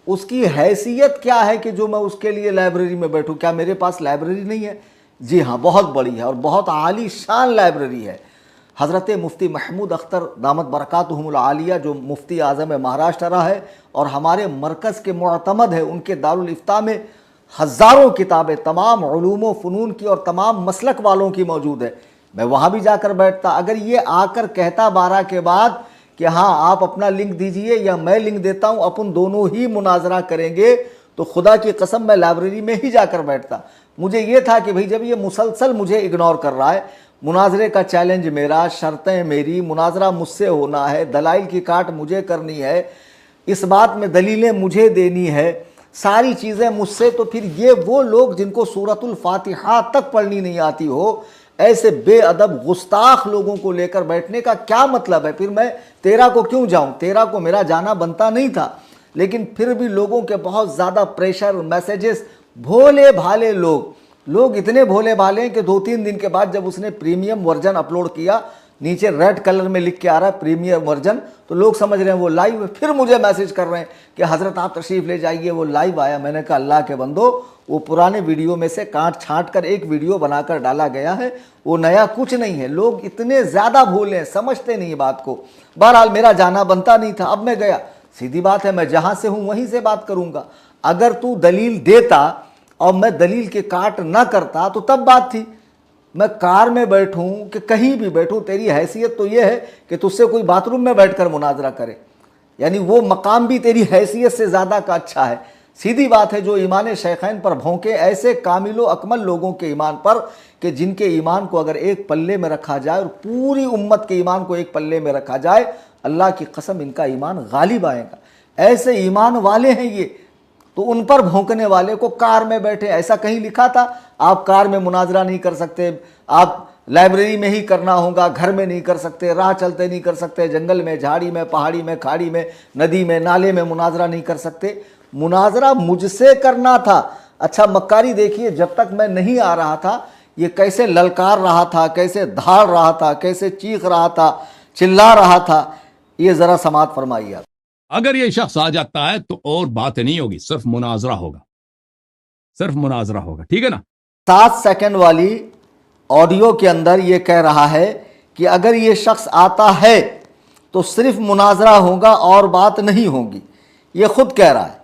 उसकी हैसियत क्या है कि जो मैं उसके लिए लाइब्रेरी में बैठूं? क्या मेरे पास लाइब्रेरी नहीं है? जी हाँ, बहुत बड़ी है और बहुत आली शान लाइब्रेरी है। हज़रत मुफ्ती महमूद अख्तर दामत बरकातुहुमुल आलिया, जो मुफ्ती आज़म महाराष्ट्र रहा है और हमारे मरकज़ के मुअतमद है, उनके दारुल इफ्ता में हज़ारों किताबें तमाम उलूम व फ़नून की और तमाम मसलक वालों की मौजूद है। मैं वहाँ भी जाकर बैठता। अगर ये आकर कहता 12 के बाद कि हाँ आप अपना लिंक दीजिए या मैं लिंक देता हूँ, अपन दोनों ही मुनाजरा करेंगे, तो खुदा की कसम मैं लाइब्रेरी में ही जाकर बैठता। मुझे ये था कि भाई जब ये मुसलसल मुझे इग्नोर कर रहा है, मुनाजरे का चैलेंज मेरा, शर्तें मेरी, मुनाजरा मुझसे होना है, दलाइल की काट मुझे करनी है, इस बात में दलीलें मुझे देनी है, सारी चीज़ें मुझसे, तो फिर ये वो लोग जिनको सूरतुल फातिहा तक पढ़नी नहीं आती हो, ऐसे बेअदब गुस्ताख लोगों को लेकर बैठने का क्या मतलब है? फिर मैं 13 को क्यों जाऊं? 13 को मेरा जाना बनता नहीं था, लेकिन फिर भी लोगों के बहुत ज़्यादा प्रेशर, मैसेजेस, भोले भाले लोग इतने भोले भाले हैं कि 2-3 दिन के बाद जब उसने प्रीमियम वर्जन अपलोड किया, नीचे रेड कलर में लिख के आ रहा है प्रीमियम वर्जन, तो लोग समझ रहे हैं वो लाइव है। फिर मुझे मैसेज कर रहे हैं कि हज़रत आप तशरीफ़ ले जाइए, वो लाइव आया। मैंने कहा अल्लाह के बंदो, वो पुराने वीडियो में से काट छांट कर एक वीडियो बनाकर डाला गया है, वो नया कुछ नहीं है। लोग इतने ज़्यादा भोले हैं, समझते नहीं बात को। बहरहाल मेरा जाना बनता नहीं था, अब मैं गया। सीधी बात है, मैं जहाँ से हूँ वहीं से बात करूँगा। अगर तू दलील देता और मैं दलील के काट ना करता तो तब बात थी। मैं कार में बैठूं कि कहीं भी बैठूं, तेरी हैसियत तो यह है कि तुझसे कोई बाथरूम में बैठकर मुनाजरा करे, यानी वो मकाम भी तेरी हैसियत से ज़्यादा का अच्छा है। सीधी बात है, जो ईमान शेखैन पर भौंके ऐसे कामिलो अकमल लोगों के ईमान पर कि जिनके ईमान को अगर एक पल्ले में रखा जाए और पूरी उम्मत के ईमान को एक पल्ले में रखा जाए, अल्लाह की कसम इनका ईमान गालिब आएगा। ऐसे ईमान वाले हैं ये, तो उन पर भौंकने वाले को कार में बैठे, ऐसा कहीं लिखा था आप कार में मुनाजरा नहीं कर सकते, आप लाइब्रेरी में ही करना होगा, घर में नहीं कर सकते, राह चलते नहीं कर सकते, जंगल में, झाड़ी में, पहाड़ी में, खाड़ी में, नदी में, नाले में मुनाजरा नहीं कर सकते। मुनाजरा मुझसे करना था। अच्छा मक्कारी देखिए, जब तक मैं नहीं आ रहा था ये कैसे ललकार रहा था, कैसे धाड़ रहा था, कैसे चीख रहा था, चिल्ला रहा था, ये ज़रा समात फरमाइए आप। अगर ये शख्स आ जाता है तो और बात नहीं होगी, सिर्फ मुनाजरा होगा, सिर्फ मुनाजरा होगा, ठीक है ना। 7 सेकंड वाली ऑडियो के अंदर ये कह रहा है कि अगर ये शख्स आता है तो सिर्फ मुनाजरा होगा और बात नहीं होगी। ये खुद कह रहा है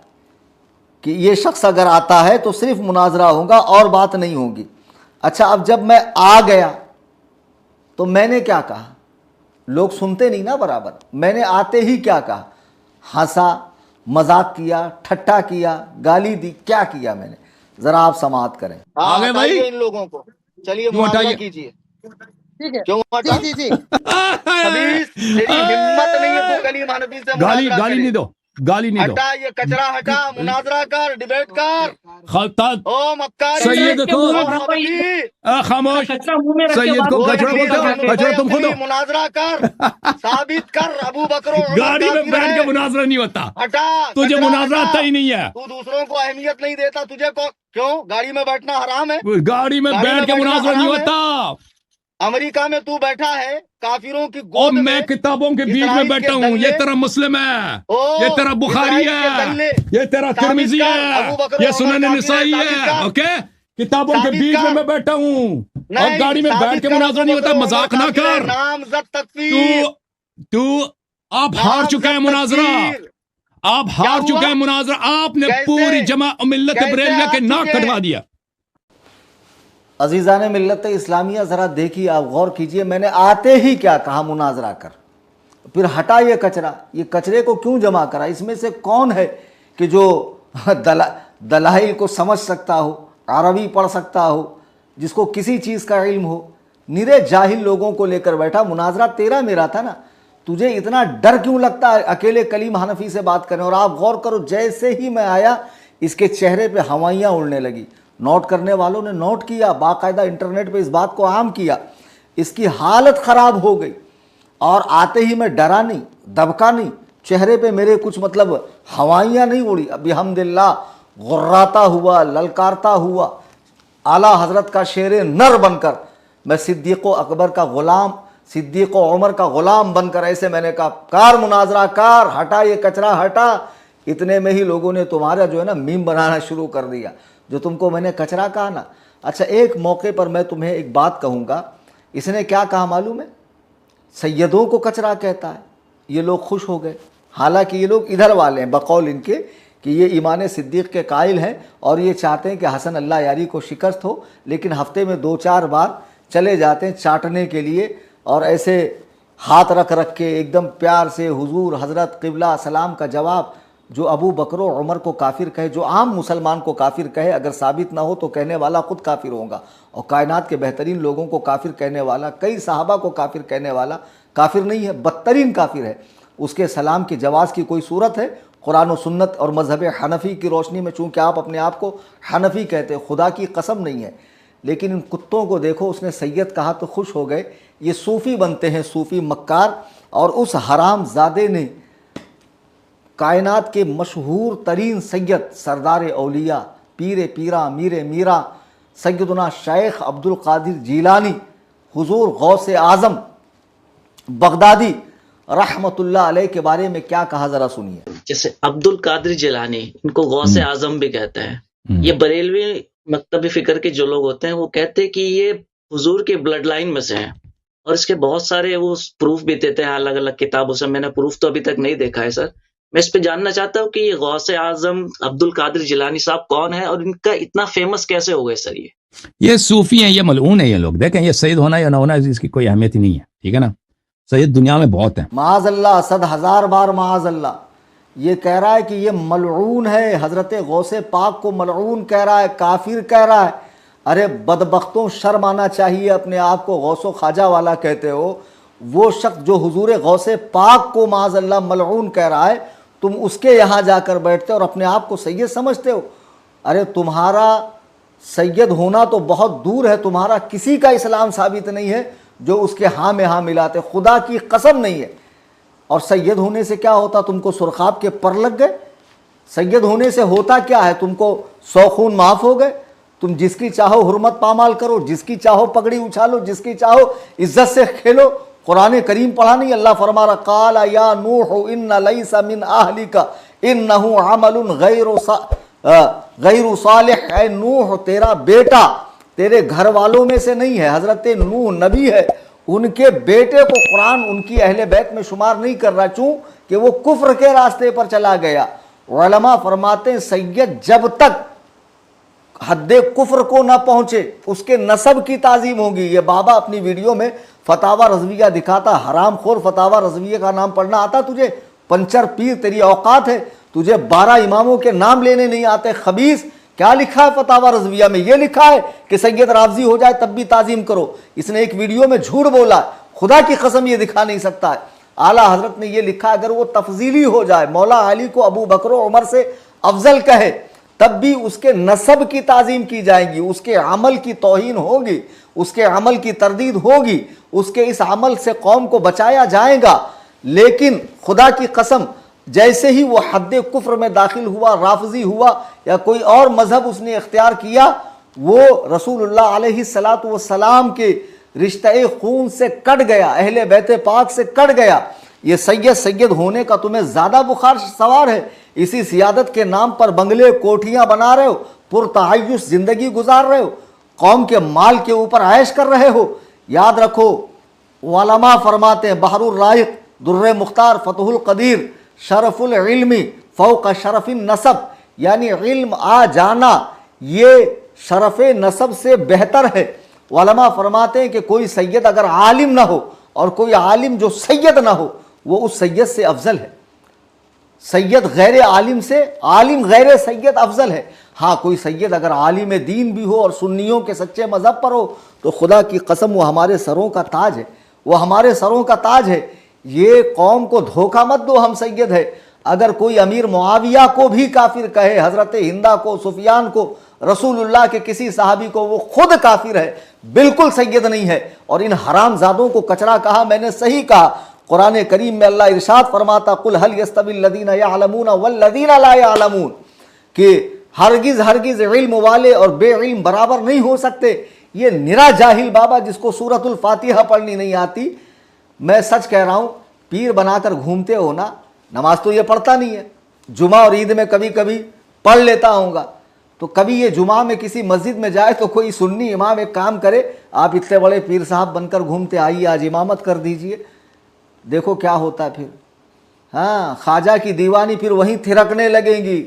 कि ये शख्स अगर आता है तो सिर्फ मुनाजरा होगा और बात नहीं होगी। अच्छा, अब जब मैं आ गया तो मैंने क्या कहा? लोग सुनते नहीं ना बराबर। मैंने आते ही क्या कहा? हंसा, मजाक किया, ठट्टा किया, गाली दी, क्या किया मैंने? जरा आप समाअत करें। आ गए भाई इन लोगों को, चलिए क्यों मुआवजा हटाइए? कीजिए। ठीक है क्यों हटा? जी जी जी खबीस, तेरी हिम्मत नहीं है तू कलीम हनफी से गाली मुनाजरा गाली करे। नहीं दो, गाली नहीं दो। हटा ये कचरा, हटा, मुनाजरा कर, डिबेट कर। खलता ओ मक्कारी, सैयद को ओ हनफी, खामोश, कचरा मुंह में रख के सैयद बात को वो कर कचरा रहे हनफी हो, बोलते क्या हो, कहते कचरा तुम खुद हो। मुनाजरा कर, साबित कर अबू बकर और उमर गाड़ी में काफिर बैठ है। के मुनाजरा नहीं होता, हटा, तुझे कचरा मुनाजरा हटा। आता ही नहीं है। तू दूसरों को अहमियत नहीं देता, तुझे को क्यों? गाड़ी में बैठना हराम है? गाड़ी में गाड़ी बैठ में के बैठना मुनाजरा नहीं हराम है? होता। अमेरिका में तू बैठा है, काफिरों की और गोद में मैं किताबों के बीच में इसराइल बैठा के हूँ। दल्ले, ये तेरा मुस्लिम है, ओ, ये तेरा बुखारी इसराइल के है, दल्ले, ये तेरा साबित तिरमिजी कर, है, अबू बकर ये और उमर सुनन काफिर निसाई है, साबित है। कर। ओके, किताबों के साबित बीच में कर। मैं बैठा हूँ और नहीं, गाड़ी में बैठ साबित के कर मुनाजरा अबू नहीं बकर होता। और उमर मजाक ना काफिर है। कर। नामजद तू तकफीर, तू आप हार चुका है नामजद मुनाजरा, तकफीर। आप क्या हार हुआ? चुका है मुनाजरा। आपने कैसे? पूरी जमा मिल्लत कैसे बरेलिया के हार नाक चुके? कटवा दिया। अजीज़ान मिल्लत इस्लामिया, ज़रा देखिए, आप गौर कीजिए, मैंने आते ही क्या कहा? मुनाजरा कर। फिर हटा ये कचरा। ये कचरे को क्यों जमा करा? इसमें से कौन है कि जो दलाइल को समझ सकता हो, अरबी पढ़ सकता हो, जिसको किसी चीज़ का इल्म हो? निरे जाहिल लोगों को लेकर बैठा। मुनाजरा तेरा मेरा था ना, तुझे इतना डर क्यों लगता है अकेले कलीम हनफी से बात करें? और आप गौर करो, जैसे ही मैं आया इसके चेहरे पे हवाइयाँ उड़ने लगी। नोट करने वालों ने नोट किया, बाकायदा इंटरनेट पे इस बात को आम किया। इसकी हालत ख़राब हो गई। और आते ही मैं डरा नहीं, दबका नहीं, चेहरे पे मेरे कुछ मतलब हवाइयाँ नहीं उड़ी। अभी हमदिल्ला गुर्राता हुआ, ललकारता हुआ, आला हज़रत का शेर नर बनकर मैं सिद्दीक़ अकबर का ग़ुलाम, सिद्दीक़ उमर का ग़ुलाम बनकर ऐसे मैंने कहा, कार मुनाजरा कार, हटा ये कचरा हटा। इतने में ही लोगों ने तुम्हारा जो है ना मीम बनाना शुरू कर दिया, जो तुमको मैंने कचरा कहा ना। अच्छा, एक मौके पर मैं तुम्हें एक बात कहूँगा। इसने क्या कहा मालूम है? सैयदों को कचरा कहता है। ये लोग खुश हो गए। हालांकि ये लोग इधर वाले हैं बकौल इनके कि ये ईमान सिद्दीक़ के कायल हैं और ये चाहते हैं कि हसन अल्लाह यारी को शिकस्त हो, लेकिन हफ्ते में 2-4 बार चले जाते हैं चाटने के लिए और ऐसे हाथ रख रख के एकदम प्यार से हुजूर, हज़रत, क़िबला, सलाम का जवाब। जो अबू बकर और उमर को काफिर कहे, जो आम मुसलमान को काफिर कहे, अगर साबित ना हो तो कहने वाला खुद काफिर होगा। और कायनात के बेहतरीन लोगों को काफिर कहने वाला, कई सहाबा को काफिर कहने वाला काफिर नहीं है, बदतरीन काफिर है। उसके सलाम की जवाज़ की कोई सूरत है? कुरान और सुन्नत और मज़हब हनफ़ी की रोशनी में, चूँकि आप अपने आप को हनफ़ी कहते हैं, खुदा की कसम नहीं है। लेकिन इन कुत्तों को देखो, उसने सैयद कहा तो खुश हो गए। ये सूफ़ी बनते हैं, सूफ़ी मक्कार। और उस हराम ज़ादे ने कायनात के मशहूर तरीन सैयद, सरदार औलिया, पीर पीरा, मीर मीरा, सैयदना शेख अब्दुल कादिर जीलानी, हुजूर गौस आज़म बगदादी रहमतुल्लाह अलैह के बारे में क्या कहा, ज़रा सुनिए। जैसे अब्दुल कादिर जिलानी, इनको गौसे आजम भी कहते हैं। ये बरेलवी मकतबी फिक्र के जो लोग होते हैं वो कहते हैं कि ये हुजूर के ब्लड लाइन में से हैं। और इसके बहुत सारे वो प्रूफ भी देते हैं अलग अलग किताबों से। मैंने प्रूफ तो अभी तक नहीं देखा है सर, मैं इस पे जानना चाहता हूँ कि ये गौसे आजम अब्दुल कादिर जिलानी साहब कौन है और इनका इतना फेमस कैसे हो गए सर? ये सूफी हैं, ये मलऊन है ये लोग। देखें, ये सैयद होना या ना होना इसकी कोई अहमियत ही नहीं है, ठीक है ना। सैयद दुनिया में बहुत हैं। माज़अल्लाह, 100,000 बार माज़अल्लाह। ये कह रहा है कि ये मलऊन है, हज़रत गौसे पाक को मलऊन कह रहा है, काफिर कह रहा है। अरे बदबख्तों, शर्म आना चाहिए, अपने आप को गौसो ख्वाजा वाला कहते हो। वो शख्स जो हुजूर गौसे पाक को माज़अल्लाह मलऊन कह रहा है, तुम उसके यहाँ जाकर बैठते हो और अपने आप को सैयद समझते हो। अरे तुम्हारा सैयद होना तो बहुत दूर है, तुम्हारा किसी का इस्लाम साबित नहीं है जो उसके हाँ में हाँ मिलाते, खुदा की कसम नहीं है। और सैयद होने से क्या होता? तुमको सुरखाब के पर लग गए। सैयद होने से होता क्या है? तुमको 100 खून माफ़ हो गए। तुम जिसकी चाहो हुर्मत पामाल करो, जिसकी चाहो पगड़ी उछालो, जिसकी चाहो इज्जत से खेलो। कुरान करीम पढ़ा नहीं? अल्लाह फरमा रहा, काला या नूह इन्ना लैसा मिन अहलिका इन्नहु अमलुन गैरु सालिह। ऐ नूह, तेरा बेटा तेरे घर वालों में से नहीं है। हजरत नूह नबी है, उनके बेटे को कुरान उनकी अहले बैत में शुमार नहीं कर रहा, क्यों कि वो कुफ्र के रास्ते पर चला गया। उलमा फरमाते हैं सैयद जब तक हद्दे कुफ्र को ना पहुंचे उसके नसब की ताजीम होगी। ये बाबा अपनी वीडियो में फतावा रज़विया दिखाता। हराम खोर, फतावा रज़विया का नाम पढ़ना आता तुझे? पंचर पीर, तेरी औकात है? तुझे 12 इमामों के नाम लेने नहीं आते? खबीस, क्या लिखा है फतावा रज़विया में? ये लिखा है कि सैयद राफजी हो जाए तब भी ताजीम करो। इसने एक वीडियो में झूठ बोला, खुदा की कसम ये दिखा नहीं सकता है। आला हजरत ने ये लिखा, अगर वो तफजीली हो जाए, मौला अली को अबू बकर उमर से अफजल कहे, तब भी उसके नसब की ताजीम की जाएगी, उसके अमल की तौहीन होगी, उसके अमल की तरदीद होगी, उसके इस अमल से कौम को बचाया जाएगा। लेकिन खुदा की कसम, जैसे ही वो हद्दे कुफ्र में दाखिल हुआ, राफजी हुआ या कोई और मजहब उसने इख्तियार किया, वो रसूलुल्लाह अलैहिस्सलातु वस्सलाम के रिश्ते खून से कट गया, अहले बैते पाक से कट गया। ये सैयद होने का तुम्हें ज्यादा बुखार सवार है। इसी सियादत के नाम पर बंगले कोठियां बना रहे हो, पुरतआयुश जिंदगी गुजार रहे हो, कौम के माल के ऊपर ऐश कर रहे हो। याद रखो, उलमा फरमाते हैं, बहरुर राइक, दुर्रे मुख्तार, फतहुल कदीर, शरफुल इल्मी फौक शरफिन नसब, यानी इल्म आ जाना ये शरफ नसब से बेहतर है। उलमा फरमाते हैं कि कोई सैयद अगर आलिम ना हो और कोई आलिम जो सैयद ना हो, वो उस सैयद से अफजल है। सैयद गैर आलिम से, आलिम गैर सैयद अफजल है। हाँ, कोई सैयद अगर आलिम दीन भी हो और सुन्नियों के सच्चे मजहब पर हो, तो खुदा की कसम वो हमारे सरों का ताज है, वो हमारे सरों का ताज है। ये कौम को धोखा मत दो, हम सैयद है। अगर कोई अमीर मुआविया को भी काफिर कहे, हजरत हिंदा को, सुफियान को, रसूलुल्लाह के किसी सहाबी को, वो खुद काफिर है, बिल्कुल सैयद नहीं है। और इन हरामजादों को कचरा कहा, मैंने सही कहा। कुरान करीम में अल्लाह इरशाद फरमाता, कुल हल यस्तविल लदीना यअलमून वल लदीना ला यअलमून, कि हरगिज हरगिज इल्म वाले और बेइल्म बराबर नहीं हो सकते। ये निरा जाहिल बाबा जिसको सूरतुल फातिहा पढ़नी नहीं आती। मैं सच कह रहा हूं, पीर बनाकर घूमते हो ना, नमाज तो ये पढ़ता नहीं है। जुमा और ईद में कभी कभी पढ़ लेता होऊंगा, तो कभी ये जुमा में किसी मस्जिद में जाए तो कोई सुन्नी इमाम एक काम करे, आप इतने बड़े पीर साहब बनकर घूमते, आइए आज इमामत कर दीजिए, देखो क्या होता है फिर। हाँ, ख्वाजा की दीवानी फिर वहीं थिरकने लगेंगी,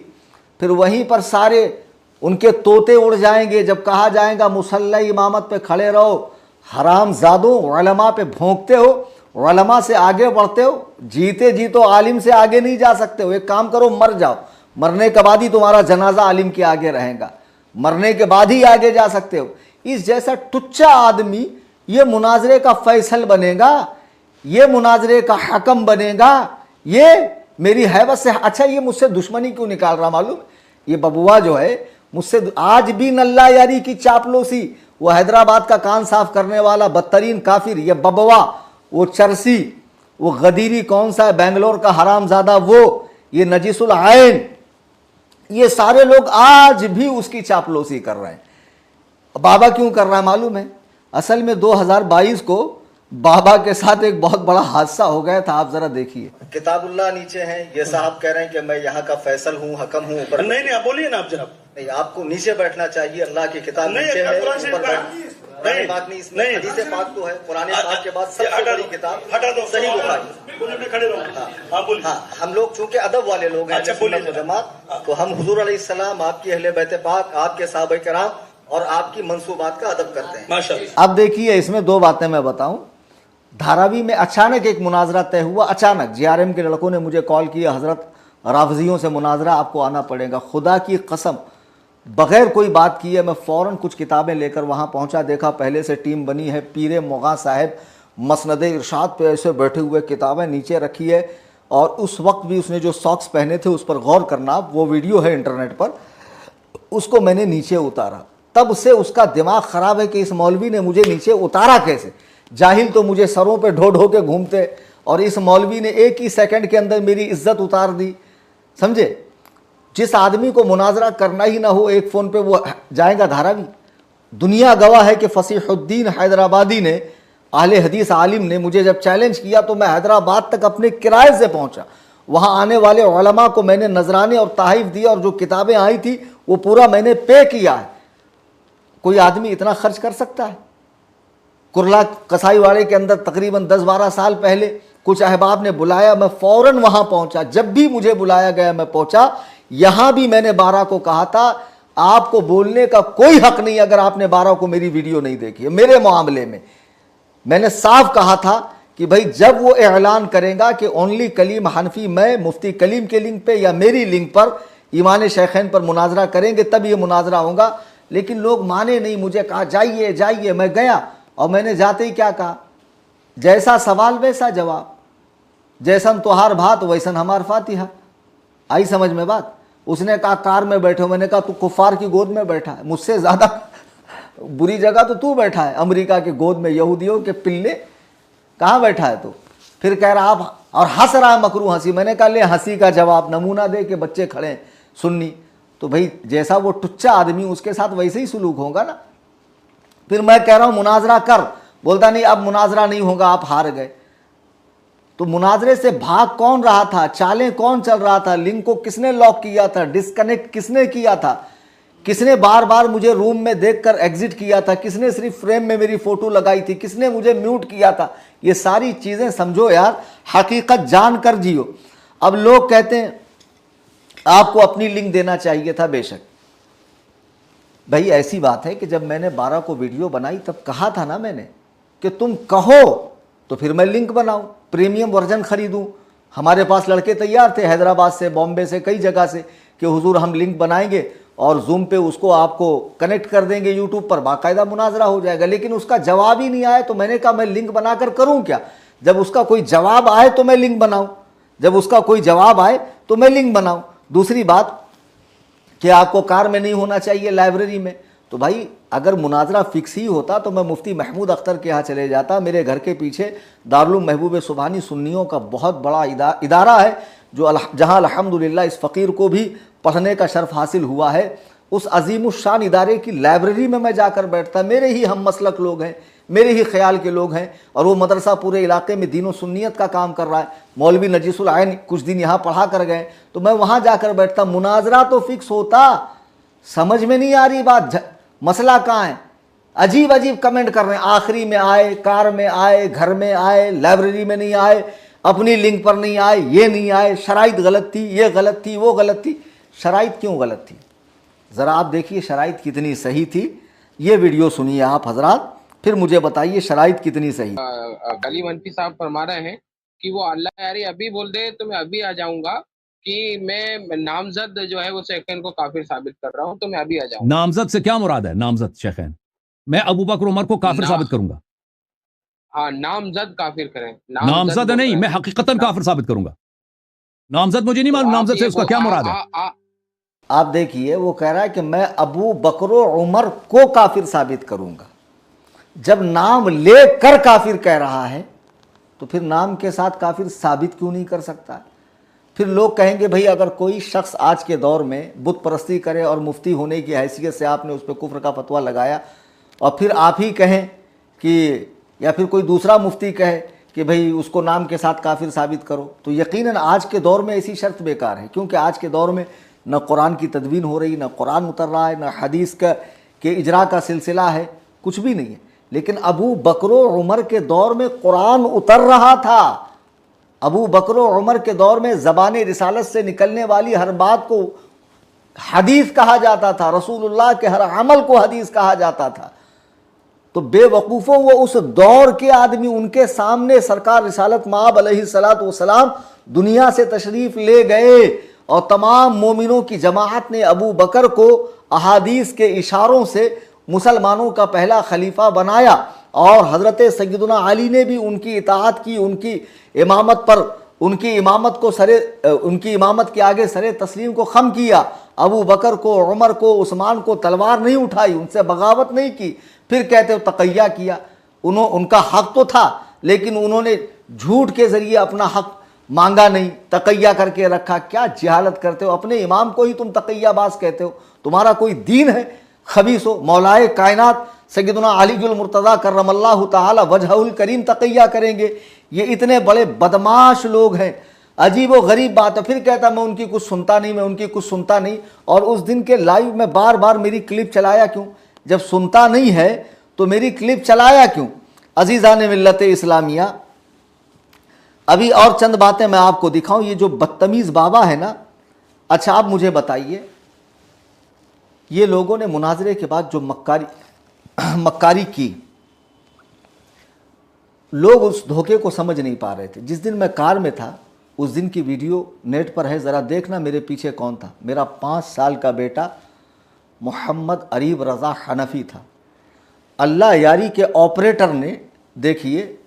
फिर वहीं पर सारे उनके तोते उड़ जाएंगे। जब कहा जाएगा मुसल्ला इमामत पे खड़े रहो, हरामजादों, उलमा पे भोंकते हो, उलमा से आगे बढ़ते हो, जीते जी तो आलिम से आगे नहीं जा सकते हो। एक काम करो, मर जाओ, मरने के बाद ही तुम्हारा जनाजा आलिम के आगे रहेगा, मरने के बाद ही आगे जा सकते हो। इस जैसा टुच्चा आदमी ये मुनाजरे का फैसल बनेगा, ये मुनाजरे का हकम बनेगा, ये मेरी हैबत से। अच्छा, ये मुझसे दुश्मनी क्यों निकाल रहा मालूम? ये बबुआ जो है मुझसे आज भी नल्ला यारी की चापलूसी, वो हैदराबाद का कान साफ करने वाला बदतरीन काफिर, ये बबुआ, वो चरसी, वो गदीरी कौन सा है बेंगलोर का हरामजादा, वो ये नजीसुल आयन, ये सारे लोग आज भी उसकी चापलूसी कर रहे हैं। बाबा क्यों कर रहा है मालूम है? असल में 2022 को बाबा के साथ एक बहुत बड़ा हादसा हो गया था। आप जरा देखिए, किताबुल्लाह नीचे है, ये साहब कह रहे हैं कि मैं यहाँ का फैसल हूँ, हकम हूँ। ऊपर नहीं, आप बोलिए ना आप जनाब। नहीं, आपको नीचे बैठना चाहिए, अल्लाह की किताब नीचे है, ऊपर पुरानी बात नहीं, इसमें हदीस पाक तो है, पुराने पाक के बाद सबसे बड़ी किताब सही बुखारी। हाँ, हम लोग चूंकि अदब वाले लोग हैं, सुन्नत व जमात, तो हम हुजूर अलैहिस्सलाम, आपकी अहले बैत पाक, आपके सहाबा किराम और आपकी मंसूबात का अदब करते हैं माशाअल्लाह। अब देखिए, इसमें दो बातें मैं बताऊं। धारावी में अचानक एक मुनाजरा तय हुआ, अचानक JRM के लड़कों ने मुझे कॉल किया, हजरत राफजियों से मुनाजरा, आपको आना पड़ेगा। खुदा की कसम, बगैर कोई बात किए मैं फ़ौरन कुछ किताबें लेकर वहाँ पहुँचा। देखा पहले से टीम बनी है, पीरे मुग़ा साहब मसनद इरशाद पे ऐसे बैठे हुए, किताबें नीचे रखी है, और उस वक्त भी उसने जो सॉक्स पहने थे उस पर गौर करना, वो वीडियो है इंटरनेट पर, उसको मैंने नीचे उतारा। तब से उसका दिमाग ख़राब है कि इस मौलवी ने मुझे नीचे उतारा कैसे। जाहिल तो मुझे सरों पे ढो ढो के घूमते, और इस मौलवी ने एक ही सेकंड के अंदर मेरी इज्जत उतार दी, समझे। जिस आदमी को मुनाजरा करना ही ना हो, एक फ़ोन पे वो जाएगा धारावी। दुनिया गवाह है कि फसीहुद्दीन हैदराबादी ने, अहले हदीस आलिम ने, मुझे जब चैलेंज किया तो मैं हैदराबाद तक अपने किराए से पहुंचा। वहाँ आने वाले उलमा को मैंने नजराने और तहफ़ दिया, और जो किताबें आई थी वो पूरा मैंने पे किया है। कोई आदमी इतना खर्च कर सकता है? कुरला कसाईवाड़े के अंदर तकरीबन 10-12 साल पहले कुछ अहबाब ने बुलाया, मैं फ़ौरन वहाँ पहुँचा। जब भी मुझे बुलाया गया मैं पहुँचा। यहाँ भी मैंने 12 को कहा था, आपको बोलने का कोई हक नहीं अगर आपने 12 को मेरी वीडियो नहीं देखी है। मेरे मामले में मैंने साफ कहा था कि भाई जब वो ऐलान करेगा कि ओनली कलीम हनफी, मैं मुफ्ती कलीम के लिंक पे या मेरी लिंक पर ईमान शैखैन पर मुनाजरा करेंगे, तब ये मुनाजरा होगा। लेकिन लोग माने नहीं, मुझे कहा जाइए जाइए, मैं गया, और मैंने जाते ही क्या कहा, जैसा सवाल वैसा जवाब, जैसन तुहार भात वैसन हमार फातिहा। आई समझ में बात। उसने कहा कार में बैठे हो, मैंने कहा तू कुफार की गोद में बैठा है, मुझसे ज़्यादा बुरी जगह तो तू बैठा है, अमेरिका की गोद में, यहूदियों के पिल्ले, कहाँ बैठा है तू। फिर कह रहा आप, और हंस रहा है मकरू हंसी। मैंने कहा ले हंसी का जवाब नमूना दे के बच्चे खड़े हैं सुन्नी, तो भाई जैसा वो टुच्चा आदमी उसके साथ वैसे ही सुलूक होगा ना। फिर मैं कह रहा हूँ मुनाजरा कर, बोलता नहीं अब मुनाजरा नहीं होगा, आप हार गए। तो मुनाजरे से भाग कौन रहा था, चालें कौन चल रहा था, लिंक को किसने लॉक किया था, डिस्कनेक्ट किसने किया था, किसने बार बार मुझे रूम में देखकर एग्जिट किया था, किसने सिर्फ फ्रेम में मेरी फोटो लगाई थी, किसने मुझे म्यूट किया था। ये सारी चीज़ें समझो यार, हकीकत जान कर जियो। अब लोग कहते हैं आपको अपनी लिंक देना चाहिए था, बेशक भाई ऐसी बात है कि जब मैंने 12 को वीडियो बनाई तब कहा था ना मैंने कि तुम कहो तो फिर मैं लिंक बनाऊं, प्रीमियम वर्जन खरीदूं। हमारे पास लड़के तैयार थे हैदराबाद से, बॉम्बे से, कई जगह से, कि हुजूर हम लिंक बनाएंगे और जूम पे उसको आपको कनेक्ट कर देंगे यूट्यूब पर, बाकायदा मुनाजरा हो जाएगा। लेकिन उसका जवाब ही नहीं आया, तो मैंने कहा मैं लिंक बनाकर करूं क्या। जब उसका कोई जवाब आए तो मैं लिंक बनाऊं, जब उसका कोई जवाब आए तो मैं लिंक बनाऊं। दूसरी बात कि आपको कार में नहीं होना चाहिए, लाइब्रेरी में। तो भाई अगर मुनाजरा फिक्स ही होता तो मैं मुफ्ती महमूद अख्तर के यहाँ चले जाता। मेरे घर के पीछे दारुल महबूब सुबहानी सुन्नियों का बहुत बड़ा इदारा है, जो जहाँ अल्हम्दुलिल्लाह इस फ़कीर को भी पढ़ने का शर्फ हासिल हुआ है। उस अजीमुशान इदारे की लाइब्रेरी में मैं जाकर बैठता। मेरे ही हम मसलक लोग हैं, मेरे ही ख्याल के लोग हैं, और वो मदरसा पूरे इलाके में दीन व सुन्नियत का काम कर रहा है। मौलवी नजीसुल आइन कुछ दिन यहाँ पढ़ा कर गए, तो मैं वहाँ जाकर बैठता। मुनाजरा तो फिक्स होता। समझ में नहीं आ रही बात, मसला कहाँ है। अजीब अजीब कमेंट कर रहे हैं, आखिरी में आए, कार में आए, घर में आए, लाइब्रेरी में नहीं आए, अपनी लिंक पर नहीं आए, ये नहीं आए, शराइत गलत थी, ये गलत थी, वो गलत थी। शराइत क्यों गलत थी, ज़रा आप देखिए शराइत कितनी सही थी। ये वीडियो सुनिए आप हजरात, फिर मुझे बताइए शराइत कितनी सही। कलीम हनफी साहब फरमा रहे हैं कि वो अल्लाह यारी अभी बोल दे तो मैं अभी आ जाऊंगा, कि मैं नामजद जो है वो शैखैन को काफिर साबित कर रहा हूं, तो मैं अभी आ जाऊंगा। नामजद से क्या मुराद है? नामजद शैखैन, मैं अबू बकर उमर को काफिर साबित करूंगा। हाँ, नामजद काफिर करें, नामजद नहीं, मैं हकीकतन काफिर साबित करूंगा। नामजद मुझे नहीं मालूम, नामजद से उसका क्या मुराद है। आप देखिए, वो कह रहा है कि मैं अबू बकर उमर को काफिर साबित करूंगा। जब नाम लेकर काफिर कह रहा है तो फिर नाम के साथ काफिर साबित क्यों नहीं कर सकता। फिर लोग कहेंगे भाई अगर कोई शख्स आज के दौर में बुत परस्ती करे और मुफ्ती होने की हैसियत से आपने उस पर कुफ्र का फतवा लगाया, और फिर आप ही कहें कि, या फिर कोई दूसरा मुफ्ती कहे कि भाई उसको नाम के साथ काफिर साबित करो, तो यकीनन आज के दौर में ऐसी शर्त बेकार है। क्योंकि आज के दौर में न कुरान की तदवीन हो रही, न कुरान उतर रहा है, न हदीस के इजरा का सिलसिला है, कुछ भी नहीं है। लेकिन अबू बकर और उमर के दौर में कुरान उतर रहा था। अबू बकर और उमर के दौर में ज़बान रिसालत से निकलने वाली हर बात को हदीस कहा जाता था, रसूलुल्लाह के हर अमल को हदीस कहा जाता था। तो बेवकूफ़ों, वो उस दौर के आदमी, उनके सामने सरकार रिसालत माब अलैहिस्सलातु वस्सलाम दुनिया से तशरीफ़ ले गए और तमाम मोमिनों की जमाअत ने अबू बकर को अहादीस के इशारों से मुसलमानों का पहला खलीफा बनाया और हज़रत सैयदना अली ने भी उनकी इताअत की, उनकी इमामत पर, उनकी इमामत के आगे सरे तस्लीम को खम किया। अबू बकर को, उमर को, उस्मान को तलवार नहीं उठाई, उनसे बगावत नहीं की। फिर कहते हो तक़य्या किया। उनका हक तो था, लेकिन उन्होंने झूठ के ज़रिए अपना हक मांगा नहीं, तक़य्या करके रखा। क्या जहालत करते हो, अपने इमाम को ही तुम तक़य्याबाज कहते हो। तुम्हारा कोई दीन है? खबीस हो। मौलाए कायनात सैयदना अलीजुल मुर्तज़ा करमल्लाहु ताला वजहुल करीम तक़य्या करेंगे। ये इतने बड़े बदमाश लोग हैं। अजीब व गरीब बात है। फिर कहता मैं उनकी कुछ सुनता नहीं, मैं उनकी कुछ सुनता नहीं। और उस दिन के लाइव में बार बार मेरी क्लिप चलाया क्यों? जब सुनता नहीं है तो मेरी क्लिप चलाया क्यों? अजीज़ान मिल्लत इस्लामिया, अभी और चंद बातें मैं आपको दिखाऊं। ये जो बदतमीज़ बाबा है ना, अच्छा आप मुझे बताइए, ये लोगों ने मुनाजरे के बाद जो मक्कारी की, लोग उस धोखे को समझ नहीं पा रहे थे। जिस दिन मैं कार में था, उस दिन की वीडियो नेट पर है, ज़रा देखना मेरे पीछे कौन था। मेरा 5 साल का बेटा मोहम्मद अरीब रज़ा हनफी था। अल्लाह यारी के ऑपरेटर ने, देखिए,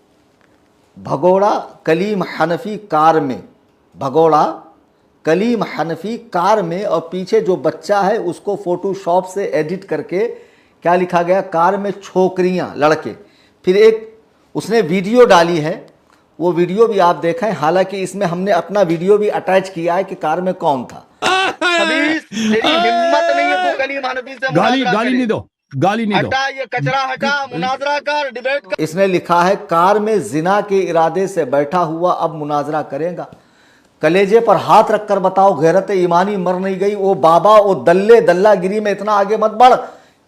भगोड़ा कलीम हनफी कार में, भगोड़ा कलीम हनफी कार में, और पीछे जो बच्चा है उसको फोटोशॉप से एडिट करके क्या लिखा गया, कार में छोकरियाँ, लड़के। फिर एक उसने वीडियो डाली है, वो वीडियो भी आप देखें। हालांकि इसमें हमने अपना वीडियो भी अटैच किया है कि कार में कौन था। तेरी हिम्मत नहीं है, तू कलीम हनफी से गाली नहीं दो, गाली नहीं दो। हटा ये कचरा, हटा, मुनाजरा कर, डिबेट कर। इसने लिखा है कार में जिना के इरादे से बैठा हुआ अब मुनाजरा करेगा। कलेजे पर हाथ रखकर बताओ, गैरत ईमानी मर नहीं गई? ओ बाबा, ओ दल्लागिरी में इतना आगे मत बढ़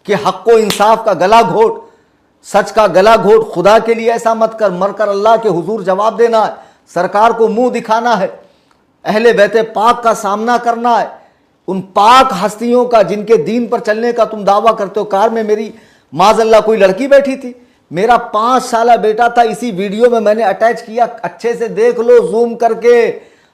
कि हक को इंसाफ का गला घोट, सच का गला घोट। खुदा के लिए ऐसा मत कर, मरकर अल्लाह के हुजूर जवाब देना है, सरकार को मुंह दिखाना है, अहले बैते पाक का सामना करना है, उन पाक हस्तियों का जिनके दीन पर चलने का तुम दावा करते हो। कार में मेरी माज़अल्लाह कोई लड़की बैठी थी, मेरा 5 साला बेटा था। इसी वीडियो में मैंने अटैच किया, अच्छे से देख लो जूम करके,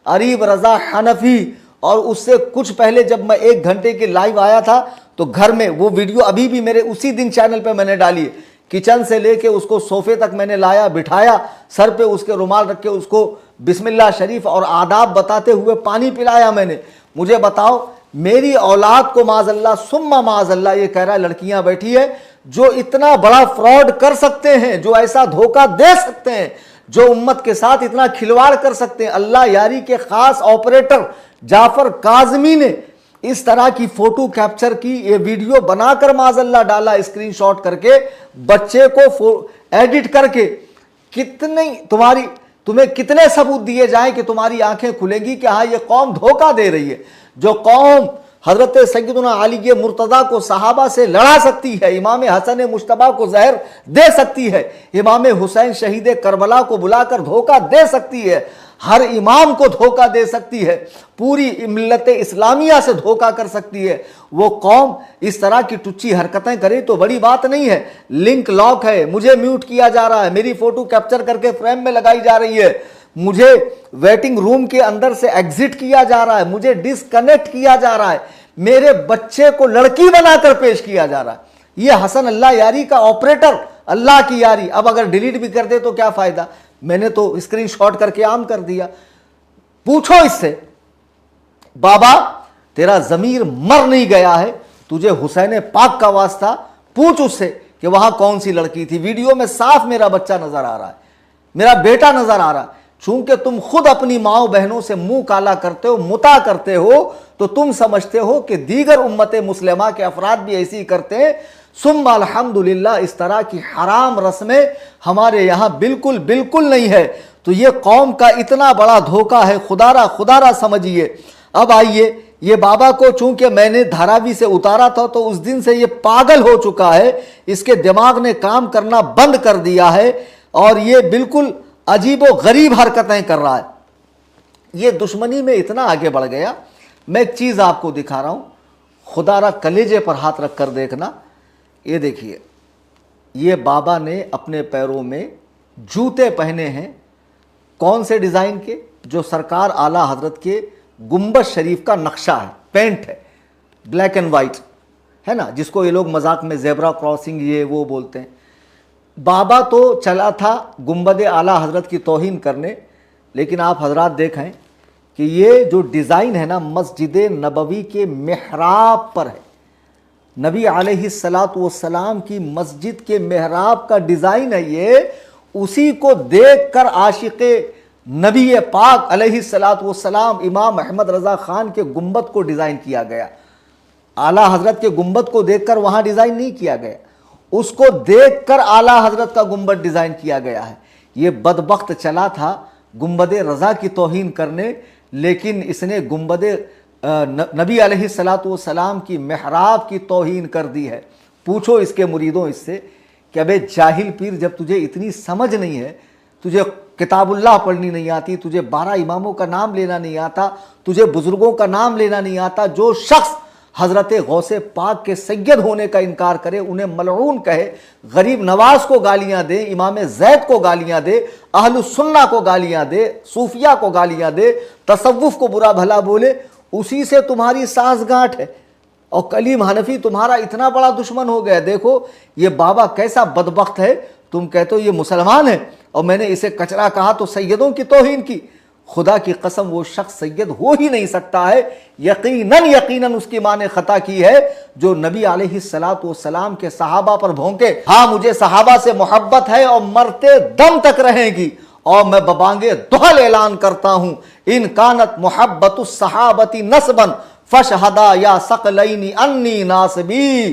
अरीब रज़ा हनफी। और उससे कुछ पहले जब मैं 1 घंटे के लाइव आया था तो घर में वो वीडियो अभी भी मेरे उसी दिन चैनल पे मैंने डाली है। किचन से लेके उसको सोफे तक मैंने लाया, बिठाया, सर पे उसके रुमाल रख के उसको बिस्मिल्लाह शरीफ और आदाब बताते हुए पानी पिलाया मैंने। मुझे बताओ, मेरी औलाद को माज़अल्लाह सुम्मा माज़अल्लाह ये कह रहा है लड़कियां बैठी है जो इतना बड़ा फ्रॉड कर सकते हैं, जो ऐसा धोखा दे सकते हैं, जो उम्मत के साथ इतना खिलवाड़ कर सकते हैं। अल्लाह यारी के खास ऑपरेटर जाफर काज़मी ने इस तरह की फोटो कैप्चर की, ये वीडियो बनाकर माज़अल्लाह डाला, स्क्रीनशॉट करके, बच्चे को एडिट करके। तुम्हें कितने सबूत दिए जाएं कि तुम्हारी आंखें खुलेंगी कि हाँ ये कौम धोखा दे रही है। जो कौम हजरत सैयदना अली मुर्तज़ा को सहाबा से लड़ा सकती है, इमाम हसन मुश्तबा को जहर दे सकती है, इमाम हुसैन शहीद करबला को बुलाकर धोखा दे सकती है, हर इमाम को धोखा दे सकती है, पूरी मिल्लत इस्लामिया से धोखा कर सकती है, वो कौम इस तरह की टुच्ची हरकतें करे तो बड़ी बात नहीं है। लिंक लॉक है, मुझे म्यूट किया जा रहा है, मेरी फोटो कैप्चर करके फ्रेम में लगाई जा रही है, मुझे वेटिंग रूम के अंदर से एग्जिट किया जा रहा है, मुझे डिस्कनेक्ट किया जा रहा है, मेरे बच्चे को लड़की बनाकर पेश किया जा रहा है। ये हसन अल्लाह यारी का ऑपरेटर, अल्लाह की यारी। अब अगर डिलीट भी कर दे तो क्या फायदा, मैंने तो स्क्रीनशॉट करके आम कर दिया। पूछो इससे, बाबा तेरा जमीर मर नहीं गया है, तुझे हुसैन पाक का वास्ता पूछ उससे कि वहां कौन सी लड़की थी। वीडियो में साफ मेरा बच्चा नजर आ रहा है, मेरा बेटा नजर आ रहा है। चूंकि तुम खुद अपनी माओ बहनों से मुंह काला करते हो, मुता करते हो, तो तुम समझते हो कि दीगर उम्मत मुस्लिमा के अफराद भी ऐसी करते हैं। सुम्मा अल्हम्दुलिल्लाह, इस तरह की हराम रस्में हमारे यहाँ बिल्कुल बिल्कुल नहीं है। तो ये कौम का इतना बड़ा धोखा है, खुदारा खुदारा समझिए। अब आइए ये बाबा को चूंकि मैंने धारावी से उतारा था तो उस दिन से ये पागल हो चुका है, इसके दिमाग ने काम करना बंद कर दिया है और ये बिल्कुल अजीबो गरीब हरकतें कर रहा है। ये दुश्मनी में इतना आगे बढ़ गया। मैं एक चीज़ आपको दिखा रहा हूँ, खुदारा कलेजे पर हाथ रख कर देखना। ये देखिए, ये बाबा ने अपने पैरों में जूते पहने हैं, कौन से डिज़ाइन के? जो सरकार आला हजरत के गुंबद शरीफ का नक्शा है, पेंट है, ब्लैक एंड वाइट है ना, जिसको ये लोग मजाक में जेब्रा क्रॉसिंग ये वो बोलते हैं। बाबा तो चला था गुंबद आला हजरत की तौहीन करने, लेकिन आप हजरात देखें कि ये जो डिज़ाइन है ना, मस्जिद नबवी के मेहराब पर है। नबी अलैहिस्सलातु वस्सलाम की मस्जिद के मेहराब का डिज़ाइन है ये। उसी को देख कर आशिक़े नबी पाक अलैहिस्सलातु वस्सलाम इमाम अहमद रज़ा ख़ान के गुंबद को डिज़ाइन किया गया। आला हजरत के गुंबद को देखकर वहाँ डिज़ाइन नहीं किया गया, उसको देखकर आला हजरत का गुंबद डिज़ाइन किया गया है। ये बदबख्त चला था गुंबद रज़ा की तौहीन करने, लेकिन इसने गुंबद नबी अलैहिस्सलातु वस्सलाम की मेहराब की तौहीन कर दी है। पूछो इसके मुरीदों इससे कि अबे जाहिल पीर, जब तुझे इतनी समझ नहीं है, तुझे किताबुल्लाह पढ़नी नहीं आती, तुझे 12 इमामों का नाम लेना नहीं आता, तुझे बुजुर्गों का नाम लेना नहीं आता, जो शख्स हज़रत गौसे पाक के सैयद होने का इनकार करे उन्हें मलऊन कहे, गरीब नवाज को गालियां दे, इमाम ज़ैद को गालियां दे, अहलुस सुन्ना को गालियां दे, सूफिया को गालियां दे, तसव्वुफ को बुरा भला बोले, उसी से तुम्हारी सांसगांठ है। और कलीम हनफी तुम्हारा इतना बड़ा दुश्मन हो गया। देखो ये बाबा कैसा बदबख्त है, तुम कहते हो ये मुसलमान है और मैंने इसे कचरा कहा तो सैयदों की तौहीन की। खुदा की कसम वो शख्स सैयद हो ही नहीं सकता है। यकीनन उसकी माँ ने खता की है जो नबी अलैहिस्सलातु वस्सलाम के सहाबा पर भौंके। हाँ, मुझे सहाबा से मोहब्बत है और मरते दम तक रहेगी, और मैं बबांगे दुहल ऐलान करता हूं, इन कानत मोहब्बतुस सहाबती नस्बन फशहदा या सकलैनी अन्नी नासबी,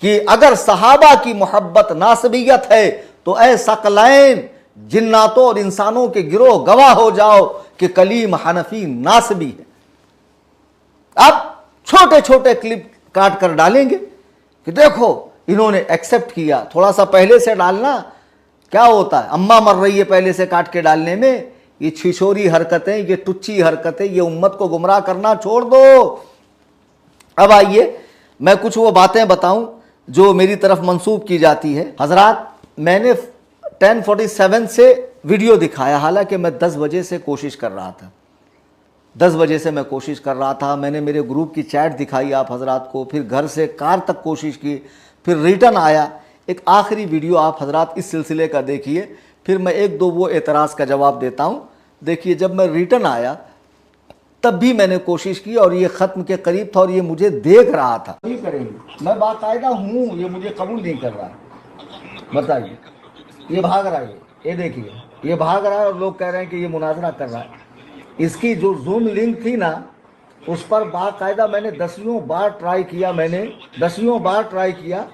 कि अगर सहाबा की मोहब्बत नासबियत है तो ऐ सकलैन जिन्नातों और इंसानों के गिरोह गवाह हो जाओ कि कलीम हनफी नासबी है। अब छोटे छोटे क्लिप काट कर डालेंगे कि देखो इन्होंने एक्सेप्ट किया। थोड़ा सा पहले से डालना, क्या होता है, अम्मा मर रही है पहले से काट के डालने में। ये छिछोरी हरकतें, ये टुच्ची हरकतें, ये उम्मत को गुमराह करना छोड़ दो। अब आइए मैं कुछ वो बातें बताऊं जो मेरी तरफ मंसूब की जाती है। हजरात, मैंने 10:47 से वीडियो दिखाया, हालांकि मैं 10 बजे से कोशिश कर रहा था। 10 बजे से मैं कोशिश कर रहा था। मैंने मेरे ग्रुप की चैट दिखाई आप हजरात को, फिर घर से कार तक कोशिश की, फिर रिटर्न आया। एक आखिरी वीडियो आप हजरात इस सिलसिले का देखिए, फिर मैं एक दो वो एतराज़ का जवाब देता हूँ। देखिए, जब मैं रिटर्न आया तब भी मैंने कोशिश की और ये ख़त्म के करीब था और ये मुझे देख रहा था। नहीं करेंगे, मैं बाकायदा हूँ, ये मुझे कबूल नहीं कर रहा है। बताइए, ये भाग रहा है, ये देखिए ये भाग रहा है और लोग कह रहे हैं कि ये मुनाजरा कर रहा है। इसकी जो जूम लिंक थी ना, उस पर बाकायदा मैंने दसियों बार ट्राई किया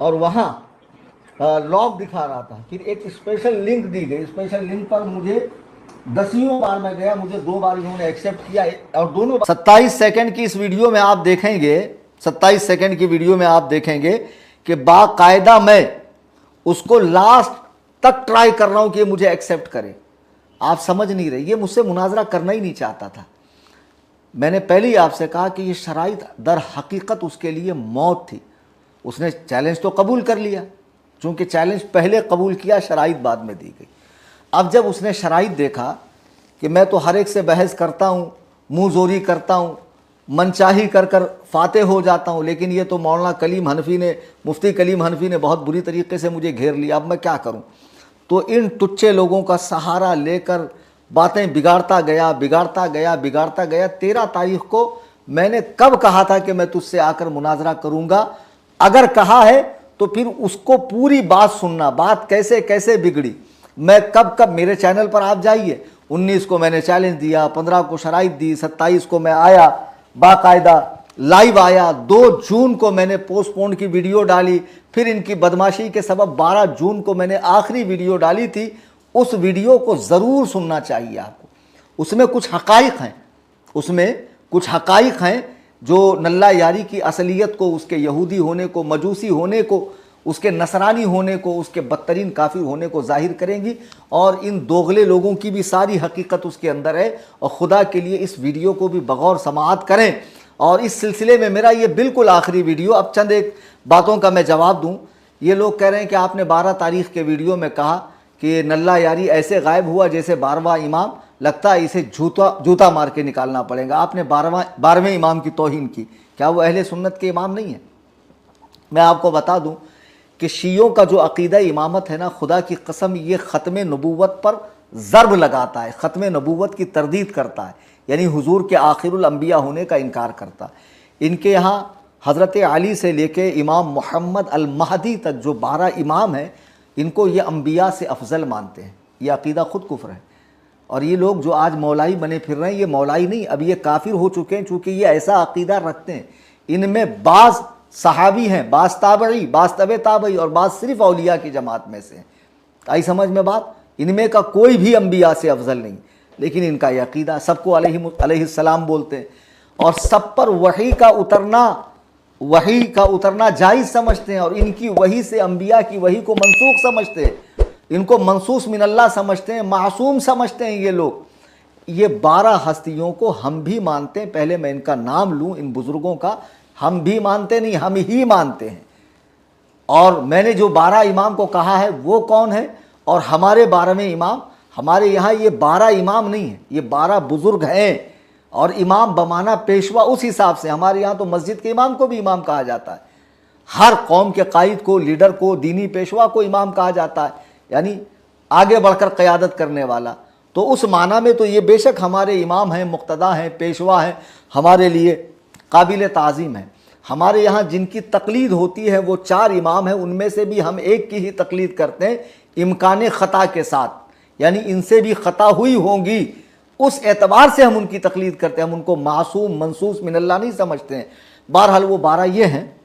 और वहाँ लॉग दिखा रहा था। फिर एक स्पेशल लिंक दी गई, स्पेशल लिंक पर मुझे दसियों बार मैं गया, मुझे 2 बार इन्होंने एक्सेप्ट किया और दोनों 27 सेकंड की इस वीडियो में आप देखेंगे, 27 सेकंड की वीडियो में आप देखेंगे कि बाकायदा मैं उसको लास्ट तक ट्राई कर रहा हूं कि ये मुझे एक्सेप्ट करे। आप समझ नहीं रहे, ये मुझसे मुनाजरा करना ही नहीं चाहता था। मैंने पहले ही आपसे कहा कि ये शराइत दर हकीकत उसके लिए मौत थी। उसने चैलेंज तो कबूल कर लिया, चूँकि चैलेंज पहले कबूल किया, शराइत बाद में दी गई। अब जब उसने शराइत देखा कि मैं तो हर एक से बहस करता हूँ, मुँह जोरी करता हूँ, मनचाही कर कर फाते हो जाता हूँ, लेकिन ये तो मौलाना कलीम हनफी ने, मुफ्ती कलीम हनफी ने बहुत बुरी तरीके से मुझे घेर लिया, अब मैं क्या करूँ। तो इन टुच्चे लोगों का सहारा लेकर बातें बिगाड़ता गया 13 तारीख को मैंने कब कहा था कि मैं तुझसे आकर मुनाजरा करूँगा। अगर कहा है तो फिर उसको पूरी बात सुनना, बात कैसे कैसे बिगड़ी। मैं कब मेरे चैनल पर आप जाइए, 19 को मैंने चैलेंज दिया, 15 को शराइत दी, 27 को मैं आया, बाकायदा लाइव आया, 2 जून को मैंने पोस्टपोन की वीडियो डाली, फिर इनकी बदमाशी के सबब 12 जून को मैंने आखिरी वीडियो डाली थी। उस वीडियो को ज़रूर सुनना चाहिए आपको, उसमें कुछ हकाइक हैं, उसमें कुछ हकाइक हैं जो नल्ला यारी की असलियत को, उसके यहूदी होने को, मजूसी होने को, उसके नसरानी होने को, उसके बदतरीन काफिर होने को जाहिर करेंगी। और इन दोगले लोगों की भी सारी हकीकत उसके अंदर है। और खुदा के लिए इस वीडियो को भी बगौर समाअत करें। और इस सिलसिले में मेरा ये बिल्कुल आखिरी वीडियो, अब चंद एक बातों का मैं जवाब दूं। ये लोग कह रहे हैं कि आपने 12 तारीख के वीडियो में कहा कि नल्ला यारी ऐसे गायब हुआ जैसे 12वां इमाम, लगता है इसे जूता मार के निकालना पड़ेगा। आपने 12वें इमाम की तौहीन की, क्या वो अहले सुन्नत के इमाम नहीं है? मैं आपको बता दूं कि शियों का जो अकीदा इमामत है ना, खुदा की कसम ये ख़त्म नबूवत पर ज़र्ब लगाता है, ख़त्म नबूवत की तरदीद करता है, यानी हुजूर के आखिरुल अंबिया होने का इनकार करता है। इनके यहाँ हज़रत अली से लेके इमाम मोहम्मद अल महदी तक जो 12 इमाम हैं, इनको ये अंबिया से अफजल मानते हैं। ये अकीदा खुद कुफ्र है। और ये लोग जो आज मौलाई बने फिर रहे हैं, ये मौलाई नहीं, अब ये काफिर हो चुके हैं, चूँकि ये ऐसा अकीदा रखते हैं। इनमें बाज़ सहाबी हैं, बाज़ ताबई, बाज़ तबे ताबई और बाज़ सिर्फ औलिया की जमात में से हैं। आई समझ में बात? इनमें का कोई भी अंबिया से अफजल नहीं, लेकिन इनका ये अकीदा, सबको अलैहिस्सलाम बोलते हैं और सब पर वही का उतरना जायज़ समझते हैं। और इनकी वही से अंबिया की वही को मनसूख समझते हैं, इनको मनसूस मिनल्लाह समझते हैं, मासूम समझते हैं ये लोग। ये 12 हस्तियों को हम भी मानते हैं। पहले मैं इनका नाम लूँ, इन बुज़ुर्गों का। हम भी मानते नहीं, हम ही मानते हैं। और मैंने जो 12 इमाम को कहा है वो कौन है, और हमारे 12वें इमाम, हमारे यहाँ ये 12 इमाम नहीं है, ये 12 बुज़ुर्ग हैं। और इमाम बमाना पेशवा उस हिसाब से, हमारे यहाँ तो मस्जिद के इमाम को भी इमाम कहा जाता है। हर कौम के कायद को, लीडर को, दीनी पेशवा को इमाम कहा जाता है, यानी आगे बढ़कर क़यादत करने वाला। तो उस माना में तो ये बेशक हमारे इमाम हैं, मुक्तदा हैं, पेशवा हैं, हमारे लिए काबिल ताज़ीम है। हमारे यहाँ जिनकी तकलीद होती है वो 4 इमाम हैं, उनमें से भी हम एक की ही तकलीद करते हैं, इम्कान ख़ता के साथ, यानी इनसे भी ख़ता हुई होंगी, उस एतबार से हम उनकी तकलीद करते हैं। हम उनको मासूम मनसूस मिनल्लाह नहीं समझते हैं। बहरहाल वो 12 ये हैं।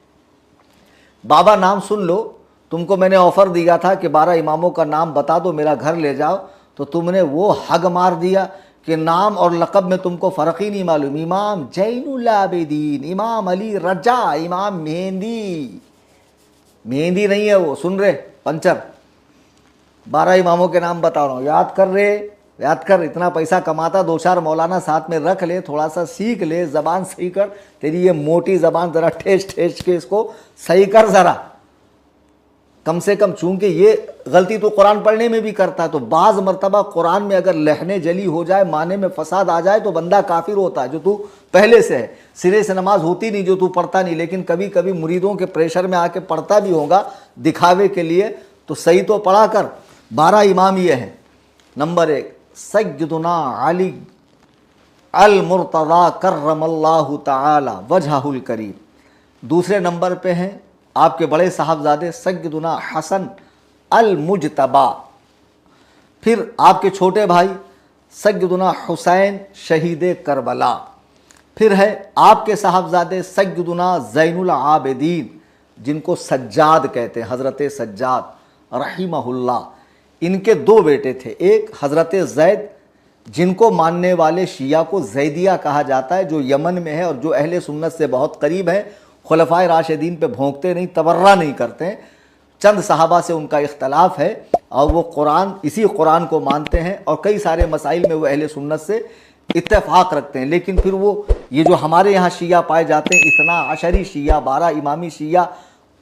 बाबा नाम सुन लो, तुमको मैंने ऑफ़र दिया था कि 12 इमामों का नाम बता दो, मेरा घर ले जाओ, तो तुमने वो हग मार दिया कि नाम और लक़ब में तुमको फ़र्क ही नहीं मालूम। इमाम ज़ैनुल आबिदीन, इमाम अली रजा, इमाम मेहंदी नहीं है वो, सुन रहे पंचर। 12 इमामों के नाम बता रहा हूँ, याद कर रहे, याद कर। इतना पैसा कमाता, 2-4 मौलाना साथ में रख ले, थोड़ा सा सीख ले, ज़बान सही कर। तेरी ये मोटी ज़बान ज़रा ठेस के इसको सही कर ज़रा, कम से कम। चूँकि ये गलती तो कुरान पढ़ने में भी करता है, तो बाज़ मरतबा कुरान में अगर लहने जली हो जाए, माने में फसाद आ जाए, तो बंदा काफिर होता है। जो तू पहले से है, सिरे से नमाज होती नहीं, जो तू पढ़ता नहीं, लेकिन कभी कभी मुरीदों के प्रेशर में आके पढ़ता भी होगा दिखावे के लिए, तो सही तो पढ़ा कर। 12 इमाम ये हैं। नंबर 1 सय्यदुना अली अल मुर्तज़ा कर्रमल्लाहु तआला वजहुल करीम। दूसरे नंबर पे हैं आपके बड़े साहबजादे सय्यदुना हसन अल मुजतबा। फिर आपके छोटे भाई सय्यदुना हुसैन शहीद करबला। फिर है आपके साहबजादे सय्यदुना ज़ैनुल आबिदीन, जिनको सज्जाद कहते हैं, हज़रत सज्जाद रहिमहुल्लाह। इनके 2 बेटे थे, एक हज़रत ज़ैद, जिनको मानने वाले शिया को ज़ैदिया कहा जाता है, जो यमन में है और जो अहले सुन्नत से बहुत करीब है। खुलफाए राशिदीन पे भोंकते नहीं, तबर्रा नहीं करते हैं। चंद सहाबा से उनका इख्तलाफ है और वो कुरान, इसी कुरान को मानते हैं और कई सारे मसाइल में वो अहले सुन्नत से इत्तेफाक रखते हैं। लेकिन फिर वो ये जो हमारे यहाँ शिया पाए जाते हैं, इतना अशरी शिया, 12 इमामी शिया,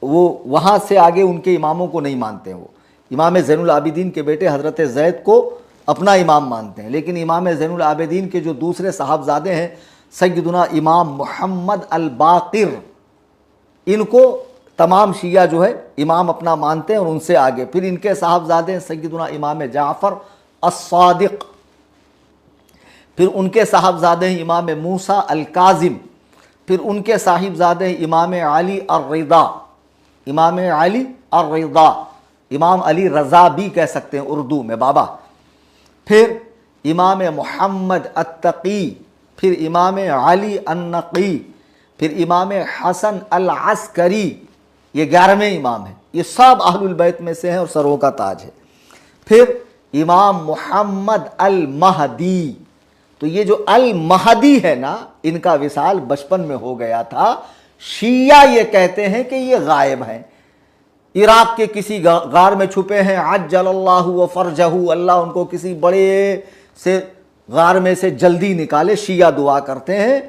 वो वहाँ से आगे उनके इमामों को नहीं मानते हैं। वो इमाम ज़ैनुल आबिदीन के बेटे हज़रत ज़ैद को अपना इमाम मानते हैं, लेकिन इमाम ज़ैनुल आबिदीन के जो दूसरे साहबजादे हैं सय्यदुना इमाम मोहम्मद अल बाक़िर, इनको तमाम शिया जो है इमाम अपना मानते हैं और उनसे आगे। फिर इनके साहबजादे हैं सय्यदुना इमाम जाफ़र अस-सादिक़। फिर उनके साहबजादे हैं इमाम मूसा अल काज़िम। फिर उनके साहिबजादे हैं इमाम अली ar-रिदा, इमाम अली ar-रिदा, इमाम अली रज़ा भी कह सकते हैं उर्दू में बाबा। फिर इमाम मोहम्मद अत्तकी, फिर इमाम अली अन्नकी, फिर इमाम हसन अल अस्करी, ये 11वें इमाम हैं। ये सब अहलुल बैत में से हैं और सरों का ताज है। फिर इमाम मोहम्मद अल महदी, तो ये जो अल महदी है ना, इनका विसाल बचपन में हो गया था। शिया ये कहते हैं कि ये गायब हैं, इराक के किसी गार में छुपे हैं। अज्जलल्लाहु व फरजहू, अल्लाह उनको किसी बड़े से गार में से जल्दी निकाले, शिया दुआ करते हैं।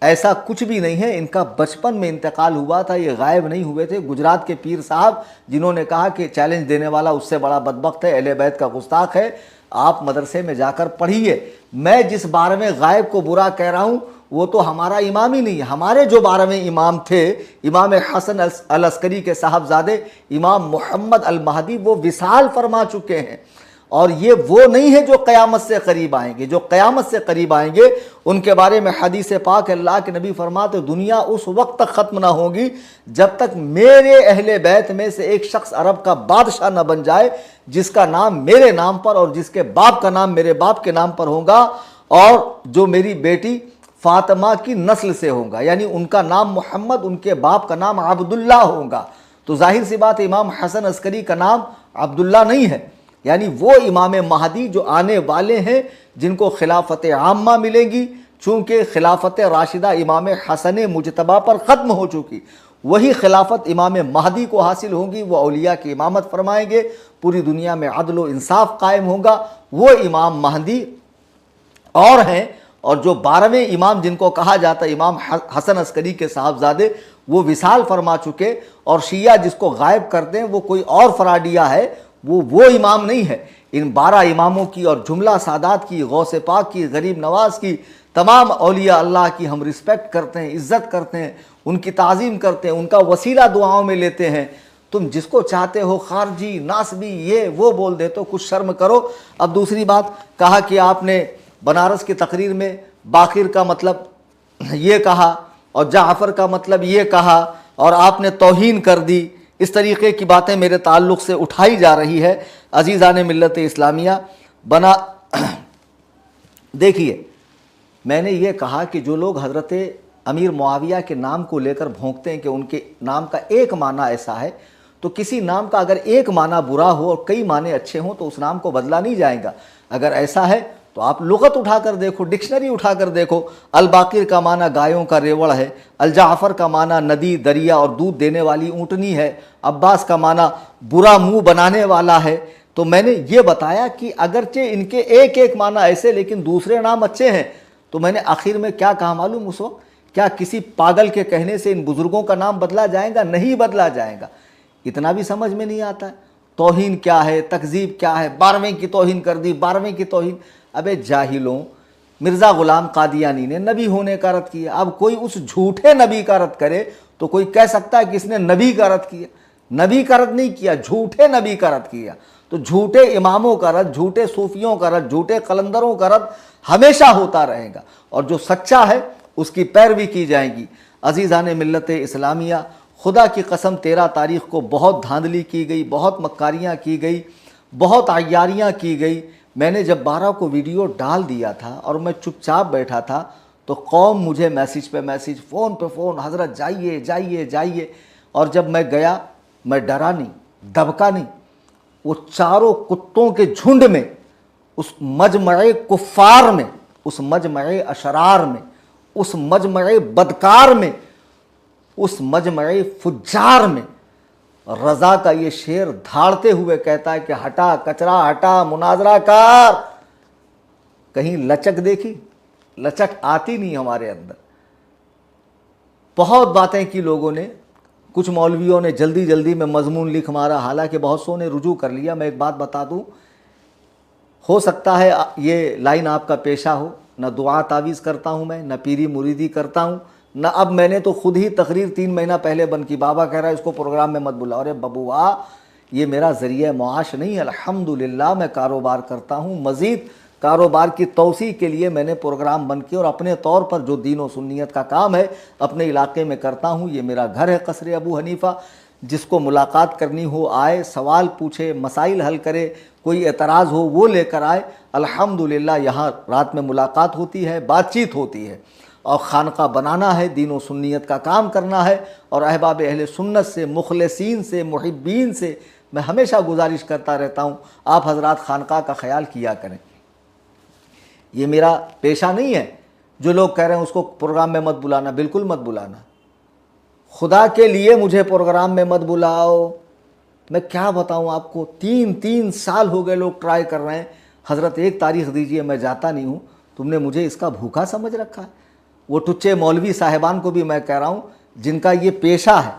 ऐसा कुछ भी नहीं है, इनका बचपन में इंतकाल हुआ था, ये गायब नहीं हुए थे। गुजरात के पीर साहब जिन्होंने कहा कि चैलेंज देने वाला उससे बड़ा बदबख्त है, अहले बैत का गुस्ताख है, आप मदरसे में जाकर पढ़िए। मैं जिस 12वें गायब को बुरा कह रहा हूँ वो तो हमारा इमाम ही नहीं है। हमारे जो 12वें इमाम थे, इमाम हसन अल अस्करी के साहबजादे इमाम मोहम्मद अल महदी, वो विसाल फरमा चुके हैं। और ये वो नहीं है जो क़यामत से करीब आएंगे। जो क़यामत से करीब आएंगे उनके बारे में हदीस पाक अल्लाह के नबी फरमाते, दुनिया उस वक्त तक ख़त्म ना होगी जब तक मेरे अहले बैत में से एक शख्स अरब का बादशाह न बन जाए जिसका नाम मेरे नाम पर और जिसके बाप का नाम मेरे बाप के नाम पर होगा, और जो मेरी बेटी फातिमा की नस्ल से होगा, यानी उनका नाम मोहम्मद, उनके बाप का नाम अब्दुल्ला होगा। तो जाहिर सी बात है इमाम हसन अस्करी का नाम अब्दुल्ला नहीं है, यानी वो इमाम महदी जो आने वाले हैं, जिनको खिलाफत आम्मा मिलेगी। चूँकि खिलाफत राशिदा इमाम हसन मुजतबा पर ख़त्म हो चुकी, वही खिलाफत इमाम महदी को हासिल होगी। वो औलिया की इमामत फरमाएंगे, पूरी दुनिया में अदल व इंसाफ कायम होगा। वो इमाम महदी और हैं। और जो 12वें इमाम जिनको कहा जाता है इमाम हसन अस्करी के साहबजादे, वो विसाल फरमा चुके। और शिया जिसको गायब करते हैं वो कोई और फराडिया है, वो इमाम नहीं है। इन 12 इमामों की और जुमला सादात की, गौसे पाक की, गरीब नवाज की, तमाम औलिया अल्लाह की हम रिस्पेक्ट करते हैं, इज़्ज़त करते हैं, उनकी ताज़ीम करते हैं, उनका वसीला दुआओं में लेते हैं। तुम जिसको चाहते हो खारजी, नासबी, ये वो बोल दे तो कुछ शर्म करो। अब दूसरी बात, कहा कि आपने बनारस की तकरीर में बाकिर का मतलब ये कहा और जाफ़र का मतलब ये कहा और आपने तौहीन कर दी। इस तरीके की बातें मेरे ताल्लुक़ से उठाई जा रही है। अजीज़ान मिल्लत इस्लामिया बना देखिए, मैंने ये कहा कि जो लोग हज़रत अमीर मुआविया के नाम को लेकर भोंकते हैं कि उनके नाम का एक माना ऐसा है, तो किसी नाम का अगर एक माना बुरा हो और कई माने अच्छे हों तो उस नाम को बदला नहीं जाएगा। अगर ऐसा है तो आप लुगत उठाकर देखो, डिक्शनरी उठाकर देखो। अल बाकिर का माना गायों का रेवड़ है, अल जाफ़र का माना नदी, दरिया और दूध देने वाली ऊँटनी है, अब्बास का माना बुरा मुंह बनाने वाला है। तो मैंने ये बताया कि अगरचे इनके एक एक माना ऐसे लेकिन दूसरे नाम अच्छे हैं। तो मैंने आखिर में क्या कहा मालूम उस वक्त, क्या किसी पागल के कहने से इन बुज़ुर्गों का नाम बदला जाएगा? नहीं बदला जाएगा। इतना भी समझ में नहीं आता है तौहीन क्या है, तकज़ीब क्या है। 12वें की तौहीन कर दी, 12वें की तौहीन। अबे जाहिलों, मिर्ज़ा ग़ुलाम कादियानी ने नबी होने का रद्द किया। अब कोई उस झूठे नबी का रद्द करे तो कोई कह सकता है कि इसने नबी का रद्द किया। नबी का रद्द नहीं किया, झूठे नबी का रद्द किया। तो झूठे इमामों का रद्द, झूठे सूफियों का रद्द, झूठे कलंदरों का रद्द हमेशा होता रहेगा और जो सच्चा है उसकी पैरवी की जाएगी। अजीज़ान मिल्लत इस्लामिया, खुदा की कसम 13 तारीख़ को बहुत धांधली की गई, बहुत मक्कारियाँ की गई, बहुत अय्यारियाँ की गई। मैंने जब 12 को वीडियो डाल दिया था और मैं चुपचाप बैठा था तो कौम मुझे मैसेज पे मैसेज, फ़ोन पे फ़ोन, हज़रत जाइए जाइए जाइए। और जब मैं गया, मैं डरा नहीं, दबका नहीं। वो चारों कुत्तों के झुंड में, उस मजमए कुफ़ार में, उस मजमए अशरार में, उस मजमए बदकार में, उस मजमए फुज्जार में रज़ा का ये शेर धाड़ते हुए कहता है कि हटा कचरा हटा, मुनाजरा कर। कहीं लचक देखी? लचक आती नहीं हमारे अंदर। बहुत बातें की लोगों ने, कुछ मौलवियों ने जल्दी जल्दी में मजमून लिख मारा, हालांकि बहुत सौ ने रुजू कर लिया। मैं एक बात बता दूं, हो सकता है ये लाइन आपका पेशा हो। न दुआ तावीज़ करता हूं मैं, न पीरी मुरीदी करता हूं, न अब मैंने तो खुद ही तकरीर 3 महीना पहले बंद की। बाबा कह रहा है इसको प्रोग्राम में मत बुलाओ। अरे बबुआ, ये मेरा ज़रिया मुआश नहीं है। अल्हम्दुलिल्लाह मैं कारोबार करता हूँ। मज़ीद कारोबार की तौसी के लिए मैंने प्रोग्राम बंद किया और अपने तौर पर जो दीन व सुन्नियत का काम है अपने इलाके में करता हूँ। ये मेरा घर है कसरे अबू हनीफ़ा। जिसको मुलाकात करनी हो आए, सवाल पूछे, मसाइल हल करे, कोई एतराज़ हो वो लेकर आए। अल्हम्दुलिल्लाह यहाँ रात में मुलाकात होती है, बातचीत होती है। और खानका बनाना है, दीन व सुन्नियत का काम करना है। और अहबाब अहले सुन्नत से, मुखलसीन से, मुहिब्बीन से मैं हमेशा गुजारिश करता रहता हूँ, आप हजरात खानका का ख्याल किया करें। ये मेरा पेशा नहीं है। जो लोग कह रहे हैं उसको प्रोग्राम में मत बुलाना, बिल्कुल मत बुलाना। खुदा के लिए मुझे प्रोग्राम में मत बुलाओ। मैं क्या बताऊं आपको, 3 साल हो गए लोग ट्राई कर रहे हैं, हज़रत एक तारीख दीजिए, मैं जाता नहीं हूं। तुमने मुझे इसका भूखा समझ रखा है। वो टुच्चे मौलवी साहिबान को भी मैं कह रहा हूं, जिनका ये पेशा है,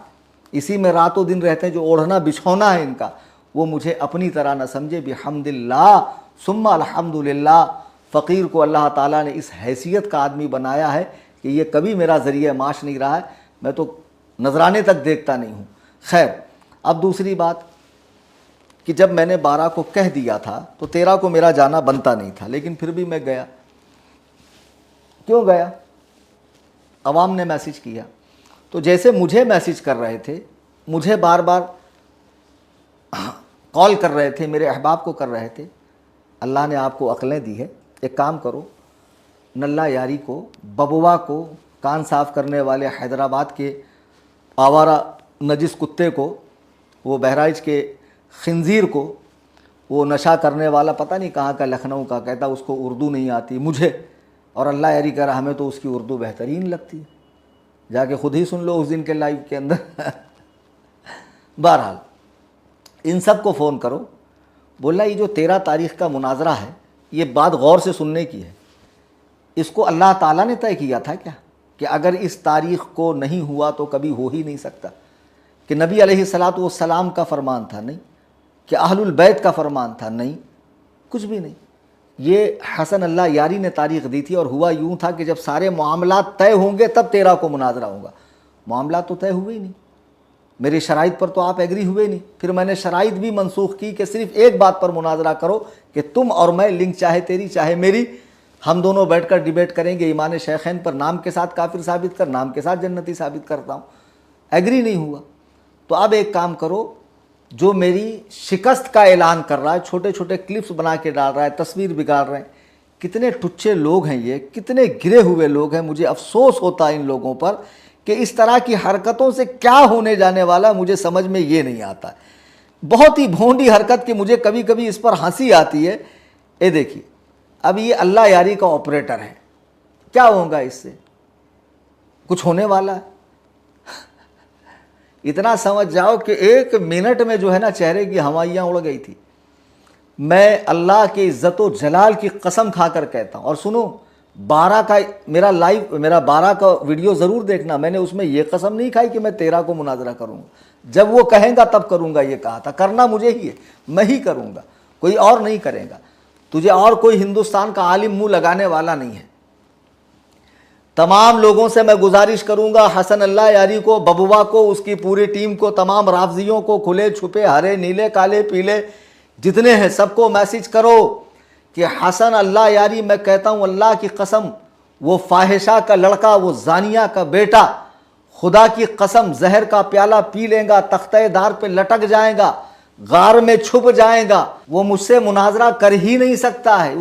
इसी में रातों दिन रहते हैं, जो ओढ़ना बिछौना है इनका, वो मुझे अपनी तरह न समझे। बिहम्दिल्लाह सुम्मा अल्हम्दुलिल्लाह, फ़कीर को अल्लाह ताला ने इस हैसियत का आदमी बनाया है कि ये कभी मेरा ज़रिया माश नहीं रहा है। मैं तो नजराने तक देखता नहीं हूँ। खैर, अब दूसरी बात कि जब मैंने 12 को कह दिया था तो 13 को मेरा जाना बनता नहीं था, लेकिन फिर भी मैं गया। क्यों गया? अवाम ने मैसेज किया, तो जैसे मुझे मैसेज कर रहे थे, मुझे बार बार कॉल कर रहे थे, मेरे अहबाब को कर रहे थे। अल्लाह ने आपको अक्लें दी है, एक काम करो, नल्ला यारी को, बबुआ को, कान साफ़ करने वाले हैदराबाद के आवारा नजिस कुत्ते को, वो बहराइच के खिंजीर को, वो नशा करने वाला पता नहीं कहाँ का, लखनऊ का, कहता उसको उर्दू नहीं आती मुझे, और अल्लाह यारी कह रहा हमें तो उसकी उर्दू बेहतरीन लगती है। जाके खुद ही सुन लो उस दिन के लाइव के अंदर। बहरहाल इन सब को फ़ोन करो। बोला ये जो 13 तारीख़ का मुनाजरा है, ये बात गौर से सुनने की है। इसको अल्लाह ताला ने तय किया था क्या कि अगर इस तारीख़ को नहीं हुआ तो कभी हो ही नहीं सकता? कि नबी अलैहिस्सलातु वस्सलाम का फरमान था? नहीं। कि अहलुल बैत का फरमान था? नहीं, कुछ भी नहीं। ये हसन अल्लाह यारी ने तारीख़ दी थी, और हुआ यूँ था कि जब सारे मामलात तय होंगे तब 13 को मुनाजरा होगा। मामलात तो तय हुए ही नहीं, मेरी शराइत पर तो आप एग्री हुए नहीं। फिर मैंने शराइत भी मनसूख की कि सिर्फ एक बात पर मुनाजरा करो कि तुम और मैं, लिंक चाहे तेरी चाहे मेरी, हम दोनों बैठकर डिबेट करेंगे ईमान शेखैन पर, नाम के साथ काफिर साबित कर, नाम के साथ जन्नती साबित करता हूँ। एग्री नहीं हुआ तो अब एक काम करो, जो मेरी शिकस्त का ऐलान कर रहा है, छोटे छोटे क्लिप्स बना के डाल रहा है, तस्वीर बिगाड़ रहे हैं, कितने टुच्चे लोग हैं ये, कितने गिरे हुए लोग हैं। मुझे अफसोस होता है इन लोगों पर कि इस तरह की हरकतों से क्या होने जाने वाला मुझे समझ में ये नहीं आता। बहुत ही भोंडी हरकत कि मुझे कभी कभी इस पर हंसी आती है। ये देखिए, अब ये अल्लाह यारी का ऑपरेटर है, क्या होगा इससे? कुछ होने वाला है? इतना समझ जाओ कि 1 मिनट में जो है ना चेहरे की हवाइयाँ उड़ गई थी। मैं अल्लाह के इज़्ज़त व जलाल की कसम खाकर कहता हूँ। और सुनो, 12 का मेरा 12 का वीडियो ज़रूर देखना। मैंने उसमें यह कसम नहीं खाई कि मैं 13 को मुनाजरा करूँगा। जब वो कहेगा तब करूँगा, ये कहा था। करना मुझे ही है, मैं ही करूँगा, कोई और नहीं करेगा। तुझे और कोई हिंदुस्तान का आलिम मुंह लगाने वाला नहीं है। तमाम लोगों से मैं गुजारिश करूंगा, हसन अल्लाह यारी को, बबुआ को, उसकी पूरी टीम को, तमाम राफजियों को, खुले छुपे, हरे नीले काले पीले जितने हैं, सबको मैसेज करो कि हसन अल्लाह यारी, मैं कहता हूं अल्लाह की कसम, वो फाहिशा का लड़का, वो जानिया का बेटा, खुदा की कसम जहर का प्याला पी लेगा, तख्ते दार पे लटक जाएगा, गार में छुप जाएगा। वो मुझसे मुनाजरा कर ही नहीं सकता है,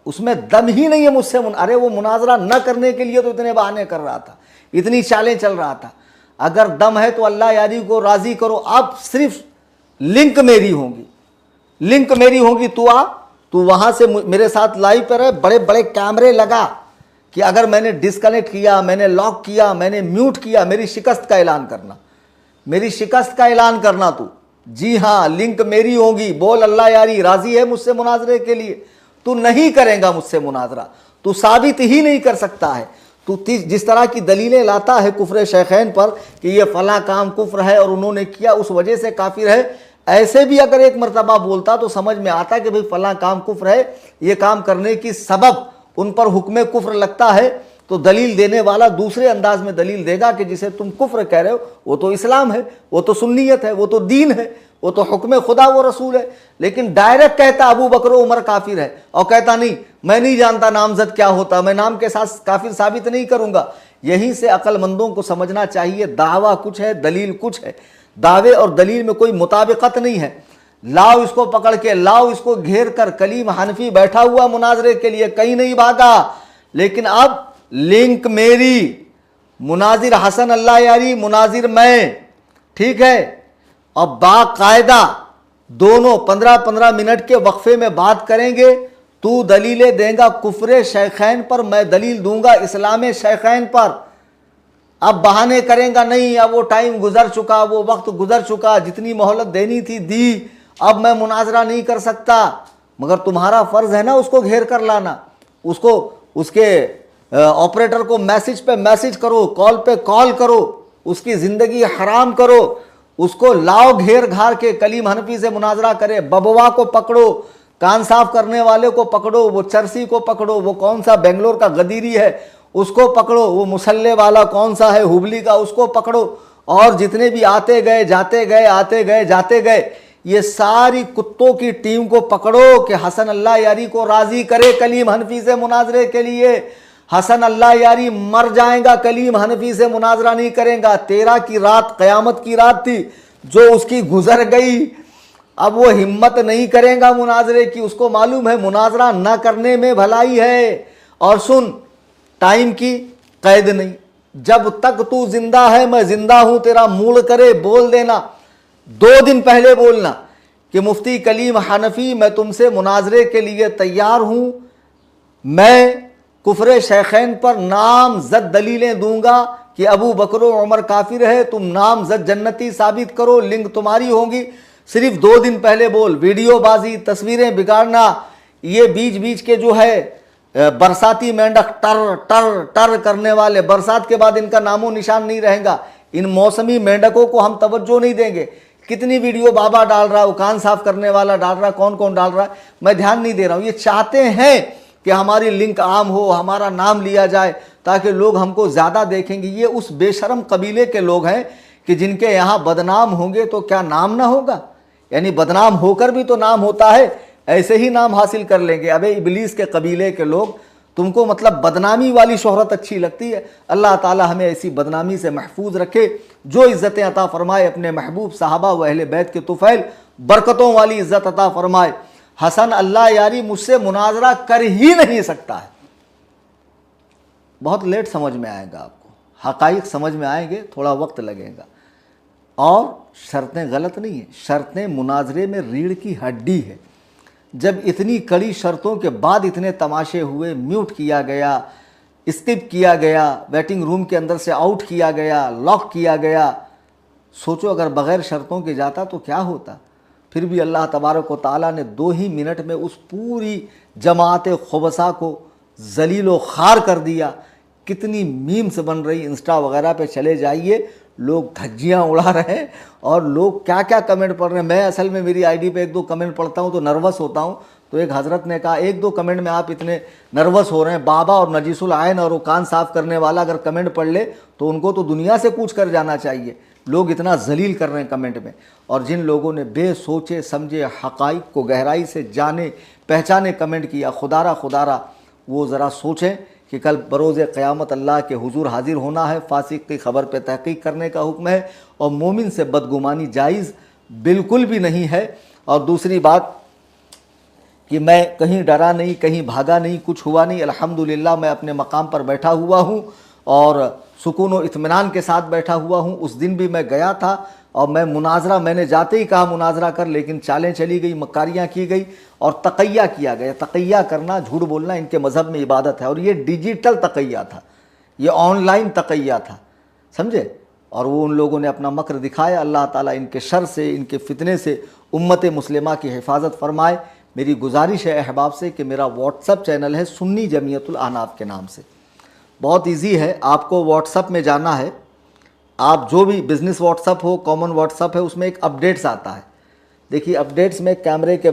उसमें दम ही नहीं है मुझसे। अरे वो मुनाजरा न करने के लिए तो इतने बहाने कर रहा था, इतनी चालें चल रहा था। अगर दम है तो अल्लाह यारी को राजी करो। अब सिर्फ लिंक मेरी होगी, लिंक मेरी होगी। तू वहां से मेरे साथ लाइव पर है, बड़े बड़े कैमरे लगा कि अगर मैंने डिस्कनेक्ट किया, मैंने लॉक किया, मैंने म्यूट किया, मेरी शिकस्त का ऐलान करना, मेरी शिकस्त का ऐलान करना तू। जी हाँ, लिंक मेरी होगी। बोल अल्लाह यारी राजी है मुझसे मुनाजरे के लिए? तू नहीं करेगा मुझसे मुनाजरा, तू साबित ही नहीं कर सकता है। तू जिस तरह की दलीलें लाता है कुफ्र शेखैन पर कि ये फला काम कुफ्र है और उन्होंने किया उस वजह से काफिर है, ऐसे भी अगर एक मरतबा बोलता तो समझ में आता कि भाई फला काम कुफ्र है, ये काम करने की सबब उन पर हुक्म कुफ्र लगता है, तो दलील देने वाला दूसरे अंदाज में दलील देगा कि जिसे तुम कुफ्र कह रहे हो वो तो इस्लाम है, वो तो सुन्नियत है, वो तो दीन है, वो तो हुक्म खुदा व रसूल है। लेकिन डायरेक्ट कहता अबू बकर उमर काफिर है, और कहता नहीं, मैं नहीं जानता नामजद क्या होता, मैं नाम के साथ काफिर साबित नहीं करूंगा। यहीं से अक्लमंदों को समझना चाहिए, दावा कुछ है, दलील कुछ है। दावे और दलील में कोई मुताबिकत नहीं है। लाओ इसको पकड़ के, लाओ इसको घेर कर। कलीम हनफी बैठा हुआ मुनाजरे के लिए, कहीं नहीं भागा। लेकिन अब लिंक मेरी, मुनाजिर हसन अल्लाह यारी, मुनाजिर मैं, ठीक है। अब बाकायदा दोनों 15-15 मिनट के वक्फे में बात करेंगे, तू दलीलें देगा कुफ्रे शैखैन पर, मैं दलील दूंगा इस्लाम शैखैन पर। अब बहाने करेगा नहीं, अब वो टाइम गुजर चुका, वो वक्त गुजर चुका, जितनी मोहलत देनी थी दी, अब मैं मुनाजरा नहीं कर सकता। मगर तुम्हारा फ़र्ज़ है ना उसको घेर कर लाना, उसको उसके ऑपरेटर को मैसेज पे मैसेज करो, कॉल पे कॉल करो, उसकी ज़िंदगी हराम करो, उसको लाओ घेर घार के, कलीम हनफी से मुनाजरा करे। बबवा को पकड़ो, कान साफ करने वाले को पकड़ो, वो चरसी को पकड़ो, वो कौन सा बेंगलोर का गदीरी है उसको पकड़ो, वो मुसल्ले वाला कौन सा है हुबली का उसको पकड़ो, और जितने भी आते गए जाते गए आते गए जाते गए, ये सारी कुत्तों की टीम को पकड़ो कि हसन अल्लाह यारी को राजी करे कलीम हनफी से मुनाजरे के लिए। हसन अल्लाह यारी मर जाएगा, कलीम हनफी से मुनाजरा नहीं करेगा। 13 की रात क़यामत की रात थी जो उसकी गुजर गई, अब वो हिम्मत नहीं करेगा मुनाजरे की, उसको मालूम है मुनाजरा न करने में भलाई है। और सुन, टाइम की कैद नहीं, जब तक तू जिंदा है मैं जिंदा हूं, तेरा मूड करे बोल देना, 2 दिन पहले बोलना कि मुफ्ती कलीम हनफी मैं तुमसे मुनाजरे के लिए तैयार हूं, मैं कुफ्रे शैखैन पर नामज़द दलीलें दूंगा कि अबू बकर उमर काफिर है, तुम नामज़द जन्नती साबित करो, लिंक तुम्हारी होगी। सिर्फ 2 दिन पहले बोल। वीडियोबाजी, तस्वीरें बिगाड़ना, ये बीच बीच के जो है बरसाती मेंढक टर टर टर करने वाले, बरसात के बाद इनका नामो निशान नहीं रहेगा। इन मौसमी मेंढकों को हम तवज्जो नहीं देंगे। कितनी वीडियो बाबा डाल रहा है, वो कान साफ करने वाला डाल रहा है, कौन कौन डाल रहा है, मैं ध्यान नहीं दे रहा हूँ। ये चाहते हैं कि हमारी लिंक आम हो, हमारा नाम लिया जाए, ताकि लोग हमको ज़्यादा देखेंगे। ये उस बेशरम कबीले के लोग हैं कि जिनके यहाँ बदनाम होंगे तो क्या नाम ना होगा, यानी बदनाम होकर भी तो नाम होता है, ऐसे ही नाम हासिल कर लेंगे। अबे इबलीस के कबीले के लोग, तुमको मतलब बदनामी वाली शोहरत अच्छी लगती है। अल्लाह ताला हमें ऐसी बदनामी से महफूज रखे। जो इज़्ज़तें अता फरमाए अपने महबूब साहबा व अहले बैत के तुफ़ैल, बरकतों वाली इज़्ज़त अता फरमाए। हसन अल्लाह यारी मुझसे मुनाजरा कर ही नहीं सकता है। बहुत लेट समझ में आएगा आपको, हक़ाइक़ समझ में आएंगे, थोड़ा वक्त लगेगा। और शर्तें गलत नहीं है, शर्तें मुनाजरे में रीढ़ की हड्डी है। जब इतनी कड़ी शर्तों के बाद इतने तमाशे हुए, म्यूट किया गया, स्किप किया गया, वेटिंग रूम के अंदर से आउट किया गया, लॉक किया गया, सोचो अगर बग़ैर शर्तों के जाता तो क्या होता। फिर भी अल्लाह तबारक व तआला ने 2 ही मिनट में उस पूरी जमात खुबसा को जलील व खार कर दिया। कितनी मीम्स बन रही, इंस्टा वगैरह पे चले जाइए, लोग धज्जियाँ उड़ा रहे हैं और लोग क्या क्या कमेंट पढ़ रहे हैं। मैं असल में मेरी आईडी पे 1-2 कमेंट पढ़ता हूँ तो नर्वस होता हूँ। तो एक हज़रत ने कहा 1-2 कमेंट में आप इतने नर्वस हो रहे हैं, बाबा और नजीसुल आयन और वो कान साफ़ करने वाला अगर कमेंट पढ़ ले तो उनको तो दुनिया से कूच कर जाना चाहिए। लोग इतना जलील कर रहे हैं कमेंट में। और जिन लोगों ने बेसोचे समझे हक़ाइक़ को गहराई से जाने पहचाने कमेंट किया, खुदारा वो ज़रा सोचें कि कल बरोज़ क़यामत अल्लाह के हुजूर हाजिर होना है। फासिक की ख़बर पे तहक़ीक़ करने का हुक्म है और मोमिन से बदगुमानी जायज़ बिल्कुल भी नहीं है। और दूसरी बात कि मैं कहीं डरा नहीं, कहीं भागा नहीं, कुछ हुआ नहीं, अल्हम्दुलिल्लाह मैं अपने मकाम पर बैठा हुआ हूँ और सुकून व इत्मीनान के साथ बैठा हुआ हूँ। उस दिन भी मैं गया था और मैं मुनाजरा, मैंने जाते ही कहा मुनाजरा कर, लेकिन चालें चली गई, मक्कारियाँ की गई और तक़ैया किया गया। तक़ैया करना, झूठ बोलना इनके मज़हब में इबादत है। और ये डिजिटल तक़ैया था, ये ऑनलाइन तक़ैया था, समझे। और वो उन लोगों ने अपना मकर दिखाया। अल्लाह ताला इनके शर से, इनके फितने से उम्मत मुस्लिमा की हिफाजत फरमाए। मेरी गुजारिश है अहबाब से कि मेरा व्हाट्सअप चैनल है सुन्नी जमीयतुल अहनाफ के नाम से। बहुत इजी है, आपको व्हाट्सअप में जाना है। आप जो भी बिज़नेस व्हाट्सअप हो, कॉमन व्हाट्सअप है, उसमें एक अपडेट्स आता है। देखिए अपडेट्स में कैमरे के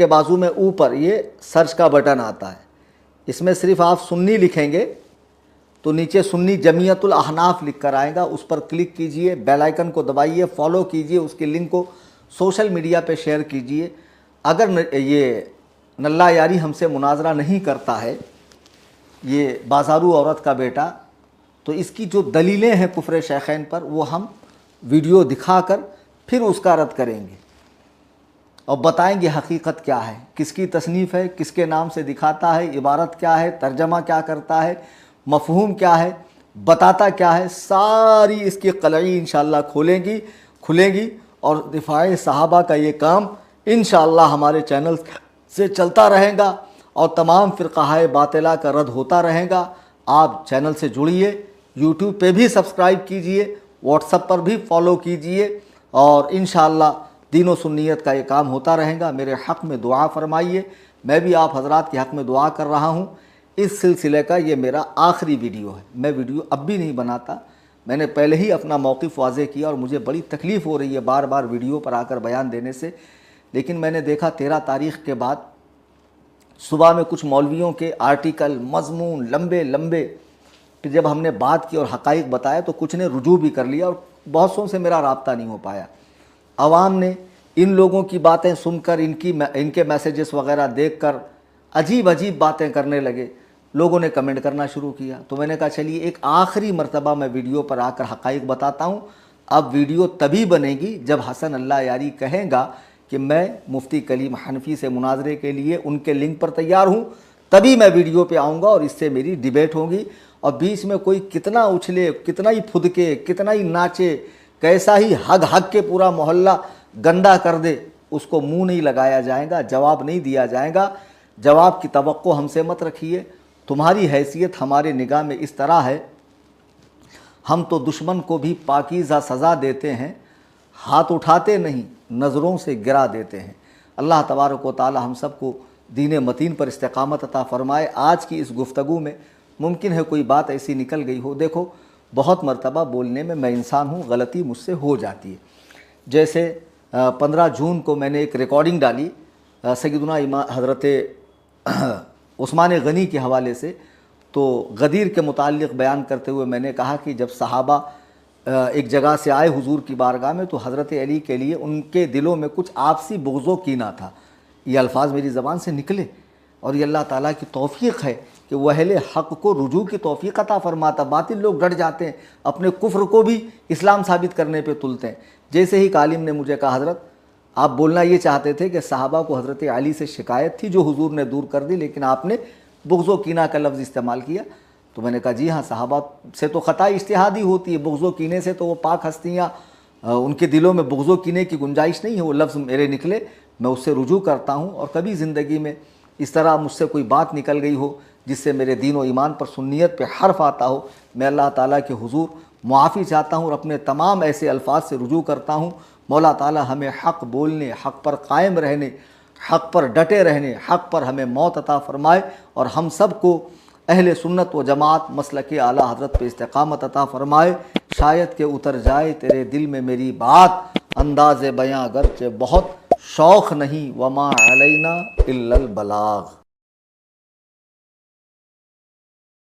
बाजू में ऊपर ये सर्च का बटन आता है। इसमें सिर्फ आप सुन्नी लिखेंगे तो नीचे सुन्नी जमीयतुल अहनाफ लिख कर आएगा, उस पर क्लिक कीजिए, बेल आइकन को दबाइए, फॉलो कीजिए, उसकी लिंक को सोशल मीडिया पे शेयर कीजिए। अगर ये नल्ला यारी हमसे मुनाजरा नहीं करता है, ये बाजारू औरत का बेटा, तो इसकी जो दलीलें हैं कुफ्र शैखैन पर वो हम वीडियो दिखाकर फिर उसका रद्द करेंगे और बताएंगे हकीकत क्या है, किसकी तसनीफ़ है, किसके नाम से दिखाता है, इबारत क्या है, तर्जमा क्या करता है, मफ़हूम क्या है, बताता क्या है। सारी इसकी कलई इंशाअल्लाह खुलेगी और दिफाए सहाबा का ये काम इंशाअल्लाह हमारे चैनल से चलता रहेगा और तमाम फ़िरक़ाए बातिला का रद्द होता रहेगा। आप चैनल से जुड़िए, यूट्यूब पे भी सब्सक्राइब कीजिए, व्हाट्सएप पर भी फॉलो कीजिए और इंशाअल्लाह दीन सुन्नियत का ये काम होता रहेगा। मेरे हक़ में दुआ फरमाइए। मैं भी आप हज़रात के हक़ में दुआ कर रहा हूँ। इस सिलसिले का ये मेरा आखिरी वीडियो है। मैं वीडियो अब भी नहीं बनाता। मैंने पहले ही अपना मौक़िफ़ वाज़े किया और मुझे बड़ी तकलीफ़ हो रही है बार बार वीडियो पर आकर बयान देने से। लेकिन मैंने देखा 13 तारीख़ के बाद सुबह में कुछ मौलवियों के आर्टिकल, मज़मून लंबे लंबे, फिर जब हमने बात की और हक़ाइक़ बताया तो कुछ ने रुजू भी कर लिया और बहुत सौ से मेरा राब्ता नहीं हो पाया। आवाम ने इन लोगों की बातें सुनकर, इनके मैसेजेस वगैरह देखकर अजीब अजीब बातें करने लगे। लोगों ने कमेंट करना शुरू किया। तो मैंने कहा चलिए एक आखिरी मर्तबा मैं वीडियो पर आकर हक़ाइक़ बताता हूँ। अब वीडियो तभी बनेगी जब हसन अल्लाह यारी कहेगा कि मैं मुफ्ती कलीम हनफी से मुनाजरे के लिए उनके लिंक पर तैयार हूँ, तभी मैं वीडियो पे आऊँगा और इससे मेरी डिबेट होगी। और बीच में कोई कितना उछले, कितना ही फुदके, कितना ही नाचे, कैसा ही हग हग के पूरा मोहल्ला गंदा कर दे, उसको मुंह नहीं लगाया जाएगा, जवाब नहीं दिया जाएगा। जवाब की तवक्को हमसे मत रखिए। तुम्हारी हैसियत हमारे निगाह में इस तरह है, हम तो दुश्मन को भी पाकीज़ा सज़ा देते हैं, हाथ उठाते नहीं नज़रों से गिरा देते हैं। अल्लाह तबारक व तआला हम सबको दीन मतीन पर इस्तिक़ामत अता फ़रमाए। आज की इस गुफ्तगू में मुमकिन है कोई बात ऐसी निकल गई हो। देखो, बहुत मरतबा बोलने में मैं इंसान हूँ, गलती मुझसे हो जाती है। जैसे 15 जून को मैंने एक रिकॉर्डिंग डाली सैयदना इमाम हज़रत उस्मान गनी के हवाले से। तो गदीर के मुताल्लिक़ बयान करते हुए मैंने कहा कि जब सहाबा एक जगह से आए हुजूर की बारगाह में तो हज़रत अली के लिए उनके दिलों में कुछ आपसी बुग़्ज़ो कीना था। ये अल्फाज मेरी ज़बान से निकले और ये अल्लाह ताला की तौफ़ीक़ है कि वह अहले हक़ को रुजू की तौफ़ीक़ अता फ़रमाता। बातिल लोग डट जाते हैं, अपने कुफ्र को भी इस्लाम साबित करने पे तुलते हैं। जैसे ही कालिम ने मुझे कहा, हज़रत आप बोलना ये चाहते थे कि सहाबा को हज़रत अली से शिकायत थी जो हुजूर ने दूर कर दी, लेकिन आपने बुग़्ज़ो कीना का लफ्ज़ इस्तेमाल किया। तो मैंने कहा जी हाँ, सहाबा से तो ख़ता इज्तिहादी होती है, बुग़्ज़ो कीने से तो वो पाक हस्तियाँ, उनके दिलों में बुग़्ज़ो कीने की गुंजाइश नहीं है। वो लफ्ज़ मेरे निकले, मैं उससे रुजू करता हूँ। और कभी ज़िंदगी में इस तरह मुझसे कोई बात निकल गई हो जिससे मेरे दीन व ईमान पर सुन्नियत पे हर्फ आता हो, मैं अल्लाह ताला के हुजूर मुआफ़ी चाहता हूँ और अपने तमाम ऐसे अल्फाज से रुजू करता हूँ। मौला ताला हमें हक़ बोलने, हक़ पर कायम रहने, हक़ पर डटे रहने, हक़ पर हमें मौत अता फ़रमाए और हम सब को अहले सुन्नत व जमात मसलक आला हज़रत पे इस्तिक़ामत अता फ़रमाए। शायद के उतर जाए तेरे दिल में मेरी बात, अंदाज़े बयां अगरचे बहुत शौक़ नहीं, वमा अलैना इल्लल बलाग।